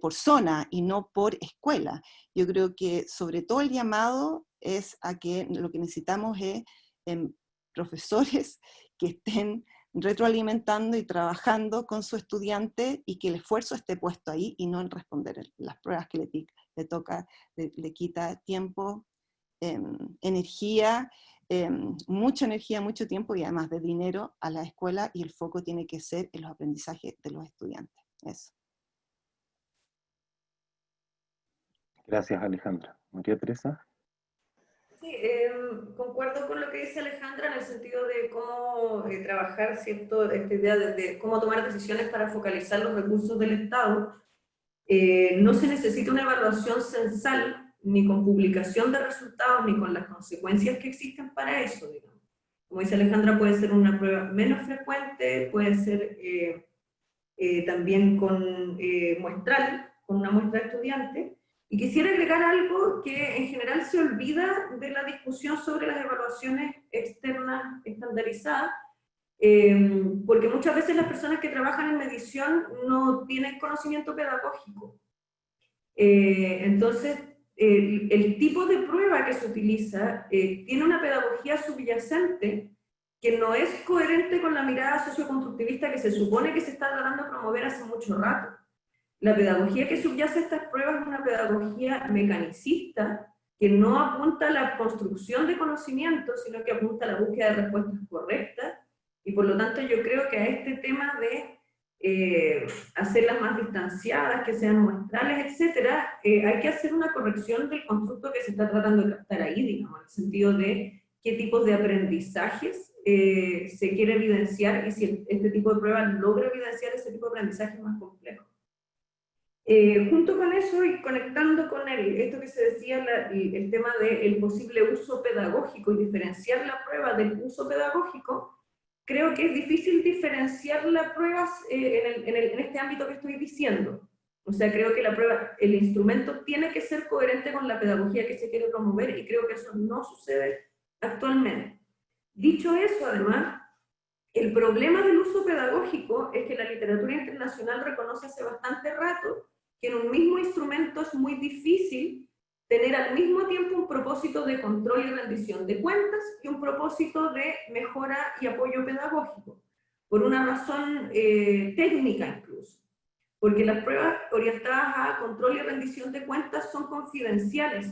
por zona y no por escuela. Yo creo que sobre todo el llamado es a que lo que necesitamos es profesores que estén retroalimentando y trabajando con su estudiante, y que el esfuerzo esté puesto ahí y no en responder las pruebas que le toca, le quita tiempo, energía, mucha energía, mucho tiempo y además de dinero a la escuela, y el foco tiene que ser en los aprendizajes de los estudiantes. Eso. Gracias, Alejandra. María Teresa. Sí, concuerdo con lo que dice Alejandra en el sentido de cómo trabajar, ¿cierto? Esta idea de cómo tomar decisiones para focalizar los recursos del Estado. No se necesita una evaluación censal, ni con publicación de resultados, ni con las consecuencias que existen para eso, digamos. Como dice Alejandra, puede ser una prueba menos frecuente, puede ser también con muestral, con una muestra de estudiantes. Y quisiera agregar algo que en general se olvida de la discusión sobre las evaluaciones externas estandarizadas, porque muchas veces las personas que trabajan en medición no tienen conocimiento pedagógico. Entonces, el tipo de prueba que se utiliza tiene una pedagogía subyacente que no es coherente con la mirada socioconstructivista que se supone que se está tratando de promover hace mucho rato. La pedagogía que subyace a estas pruebas es una pedagogía mecanicista que no apunta a la construcción de conocimiento, sino que apunta a la búsqueda de respuestas correctas, y por lo tanto yo creo que a este tema de hacerlas más distanciadas, que sean muestrales, etcétera, hay que hacer una corrección del constructo que se está tratando de captar ahí, digamos, en el sentido de qué tipos de aprendizajes se quiere evidenciar, y si este tipo de pruebas logra evidenciar ese tipo de aprendizaje más complejo. Junto con eso, y conectando con esto que se decía, el tema del posible uso pedagógico y diferenciar la prueba del uso pedagógico, creo que es difícil diferenciar las pruebas en este ámbito que estoy diciendo. O sea, creo que la prueba, el instrumento tiene que ser coherente con la pedagogía que se quiere promover, y creo que eso no sucede actualmente. Dicho eso, además, el problema del uso pedagógico es que la literatura internacional reconoce hace bastante rato que en un mismo instrumento es muy difícil tener al mismo tiempo un propósito de control y rendición de cuentas y un propósito de mejora y apoyo pedagógico, por una razón técnica incluso, porque las pruebas orientadas a control y rendición de cuentas son confidenciales,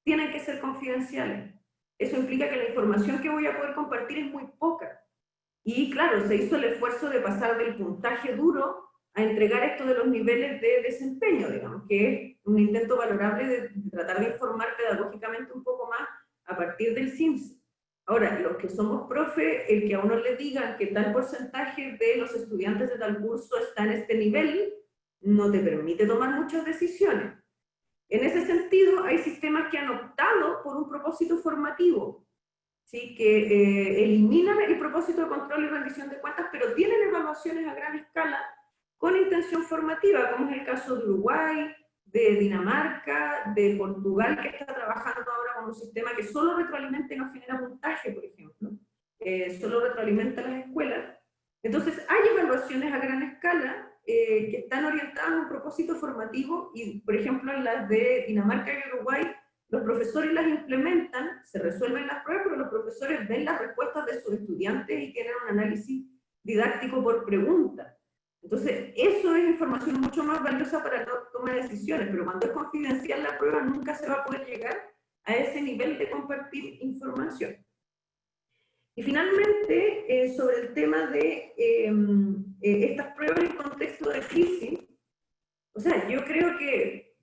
tienen que ser confidenciales. Eso implica que la información que voy a poder compartir es muy poca. Y claro, se hizo el esfuerzo de pasar del puntaje duro a entregar esto de los niveles de desempeño, digamos, que es un intento valorable de tratar de informar pedagógicamente un poco más a partir del CIMSE. Ahora, los que somos profe, el que a uno le digan que tal porcentaje de los estudiantes de tal curso está en este nivel, no te permite tomar muchas decisiones. En ese sentido, hay sistemas que han optado por un propósito formativo, ¿sí? Que eliminan el propósito de control y rendición de cuentas, pero tienen evaluaciones a gran escala con intención formativa, como es el caso de Uruguay, de Dinamarca, de Portugal, que está trabajando ahora con un sistema que solo retroalimenta y no genera puntaje, por ejemplo. Solo retroalimenta las escuelas. Entonces, hay evaluaciones a gran escala que están orientadas a un propósito formativo, y, por ejemplo, en las de Dinamarca y Uruguay, los profesores las implementan, se resuelven las pruebas, pero los profesores ven las respuestas de sus estudiantes y tienen un análisis didáctico por pregunta. Entonces, eso es información mucho más valiosa para la toma de decisiones, pero cuando es confidencial la prueba nunca se va a poder llegar a ese nivel de compartir información. Y finalmente, sobre el tema de estas pruebas en contexto de crisis, o sea, yo creo que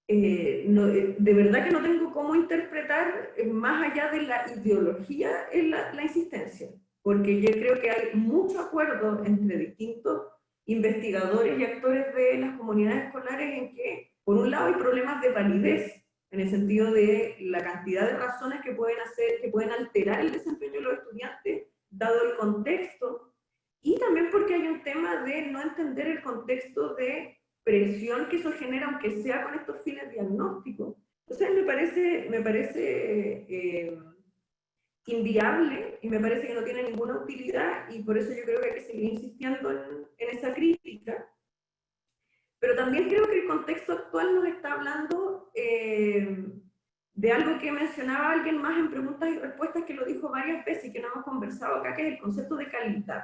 de verdad que no tengo cómo interpretar más allá de la ideología en la insistencia, porque yo creo que hay mucho acuerdo entre distintos investigadores y actores de las comunidades escolares en que, por un lado, hay problemas de validez, en el sentido de la cantidad de razones que pueden alterar el desempeño de los estudiantes, dado el contexto, y también porque hay un tema de no entender el contexto de presión que eso genera, aunque sea con estos fines diagnósticos. Entonces me parece inviable y me parece que no tiene ninguna utilidad, y por eso yo creo que hay que seguir insistiendo en esa crítica. Pero también creo que el contexto actual nos está hablando de algo que mencionaba alguien más en preguntas y respuestas, que lo dijo varias veces y que no hemos conversado acá, que es el concepto de calidad,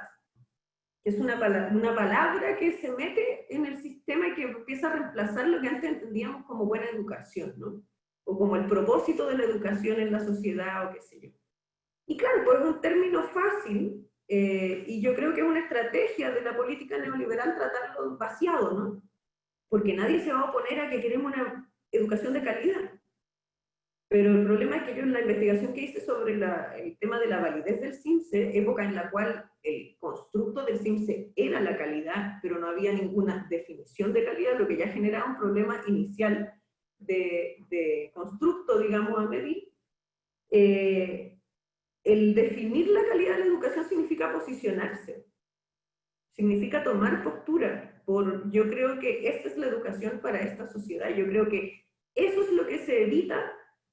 que es una palabra que se mete en el sistema y que empieza a reemplazar lo que antes entendíamos como buena educación, ¿no? O como el propósito de la educación en la sociedad, o qué sé yo. Y claro, pues es un término fácil, y yo creo que es una estrategia de la política neoliberal tratarlo vaciado, ¿no? Porque nadie se va a oponer a que queremos una educación de calidad. Pero el problema es que yo, en la investigación que hice sobre el tema de la validez del CIMSE, época en la cual el constructo del CIMSE era la calidad, pero no había ninguna definición de calidad, lo que ya generaba un problema inicial de constructo, digamos, a medir. El definir la calidad de la educación significa posicionarse, significa tomar postura. Yo creo que esta es la educación para esta sociedad. Yo creo que eso es lo que se evita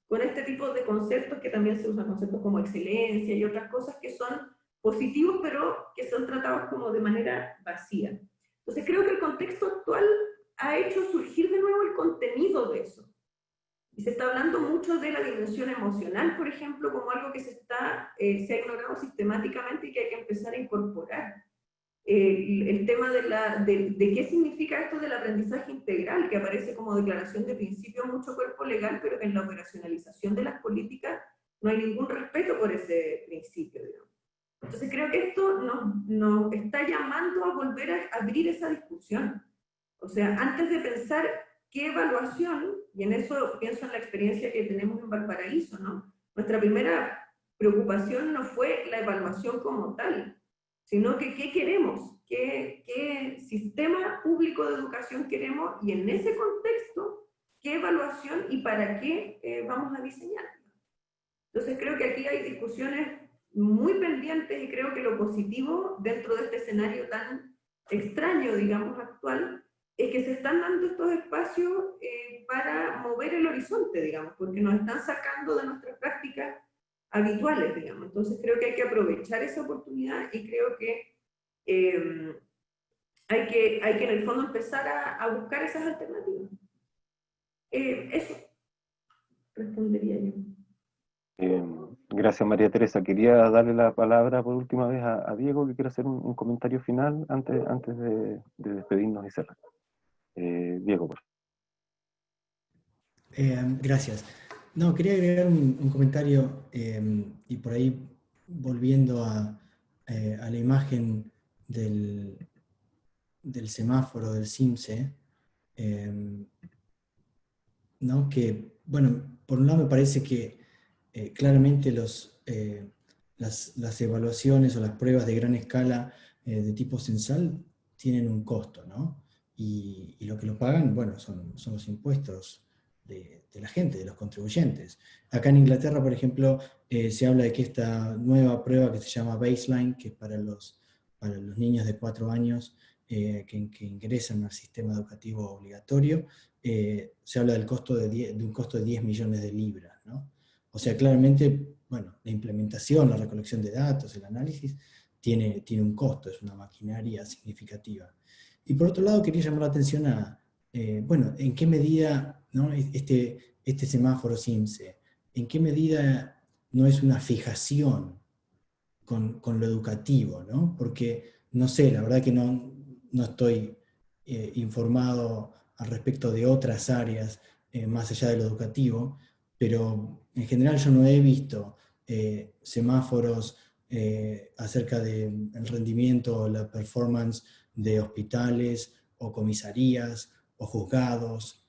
con este tipo de conceptos, que también se usan conceptos como excelencia y otras cosas que son positivos, pero que son tratados como de manera vacía. Entonces creo que el contexto actual ha hecho surgir de nuevo el contenido de eso. Y se está hablando mucho de la dimensión emocional, por ejemplo, como algo que se ha ignorado sistemáticamente y que hay que empezar a incorporar. El tema de qué significa esto del aprendizaje integral, que aparece como declaración de principio en mucho cuerpo legal, pero que en la operacionalización de las políticas no hay ningún respeto por ese principio, digamos. Entonces creo que esto nos está llamando a volver a abrir esa discusión. O sea, antes de pensar qué evaluación, y en eso pienso en la experiencia que tenemos en Valparaíso, ¿no? Nuestra primera preocupación no fue la evaluación como tal, sino que qué queremos, qué sistema público de educación queremos, y en ese contexto, qué evaluación y para qué vamos a diseñar. Entonces creo que aquí hay discusiones muy pendientes, y creo que lo positivo dentro de este escenario tan extraño, digamos, actual, es que se están dando estos espacios para mover el horizonte, digamos, porque nos están sacando de nuestras prácticas habituales, digamos. Entonces creo que hay que aprovechar esa oportunidad, y creo que hay que en el fondo empezar a buscar esas alternativas. Eso respondería yo. Gracias, María Teresa. Quería darle la palabra por última vez a Diego, que quiere hacer un comentario final antes de despedirnos y cerrar. Diego, por favor. Gracias. No, quería agregar un comentario, y por ahí volviendo a la imagen del semáforo del CIMSE, ¿no? Que, bueno, por un lado me parece que claramente las evaluaciones o las pruebas de gran escala de tipo censal tienen un costo, ¿no? Y lo que lo pagan, bueno, son los impuestos de la gente, de los contribuyentes. Acá en Inglaterra, por ejemplo, se habla de que esta nueva prueba que se llama Baseline, que es para los niños de 4 años que ingresan al sistema educativo obligatorio, se habla del costo de un costo de 10 millones de libras, ¿no? O sea, claramente, bueno, la implementación, la recolección de datos, el análisis, tiene un costo, es una maquinaria significativa. Y por otro lado, quería llamar la atención a, bueno, en qué medida, ¿no? este semáforo CIMSE, en qué medida no es una fijación con lo educativo, ¿no? Porque, no sé, la verdad que no estoy informado al respecto de otras áreas más allá de lo educativo, pero en general yo no he visto semáforos acerca del rendimiento o la performance de hospitales o comisarías o juzgados.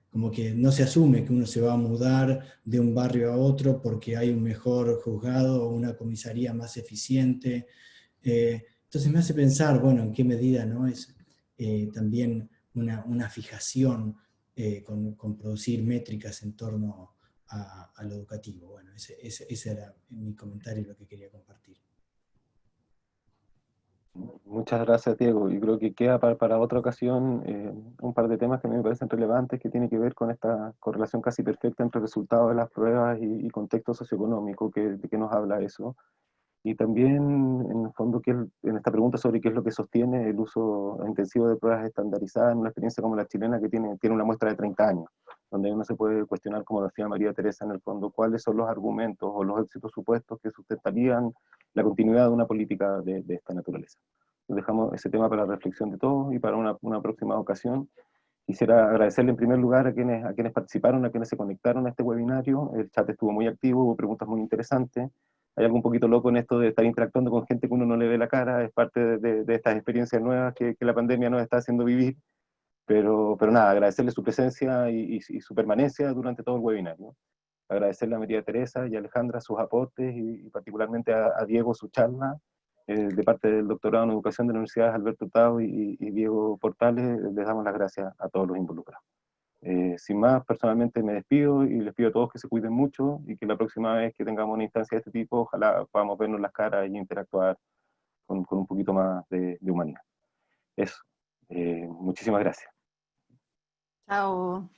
Como que no se asume que uno se va a mudar de un barrio a otro porque hay un mejor juzgado o una comisaría más eficiente. Entonces me hace pensar, bueno, en qué medida no es también una fijación con producir métricas en torno a lo educativo. Bueno, ese era mi comentario y lo que quería compartir. Muchas gracias, Diego. Y creo que queda para otra ocasión un par de temas que a mí me parecen relevantes, que tienen que ver con esta correlación casi perfecta entre resultados de las pruebas y contexto socioeconómico de que nos habla eso. Y también, en el fondo, en esta pregunta sobre qué es lo que sostiene el uso intensivo de pruebas estandarizadas en una experiencia como la chilena, que tiene una muestra de 30 años, donde uno se puede cuestionar, como decía María Teresa, en el fondo, cuáles son los argumentos o los éxitos supuestos que sustentarían la continuidad de una política de esta naturaleza. Dejamos ese tema para la reflexión de todos y para una próxima ocasión. Quisiera agradecerle en primer lugar a quienes participaron, a quienes se conectaron a este webinario. El chat estuvo muy activo, hubo preguntas muy interesantes. Hay algo un poquito loco en esto de estar interactuando con gente que uno no le ve la cara, es parte de estas experiencias nuevas que la pandemia nos está haciendo vivir. Pero nada, agradecerle su presencia y su permanencia durante todo el webinar, ¿no? Agradecerle a María Teresa y a Alejandra sus aportes y particularmente a Diego su charla. De parte del doctorado en educación de la Universidad Alberto Hurtado y Diego Portales, les damos las gracias a todos los involucrados. Sin más, personalmente me despido y les pido a todos que se cuiden mucho y que la próxima vez que tengamos una instancia de este tipo, ojalá podamos vernos las caras y interactuar con un poquito más de humanidad. Eso. Muchísimas gracias. Chao.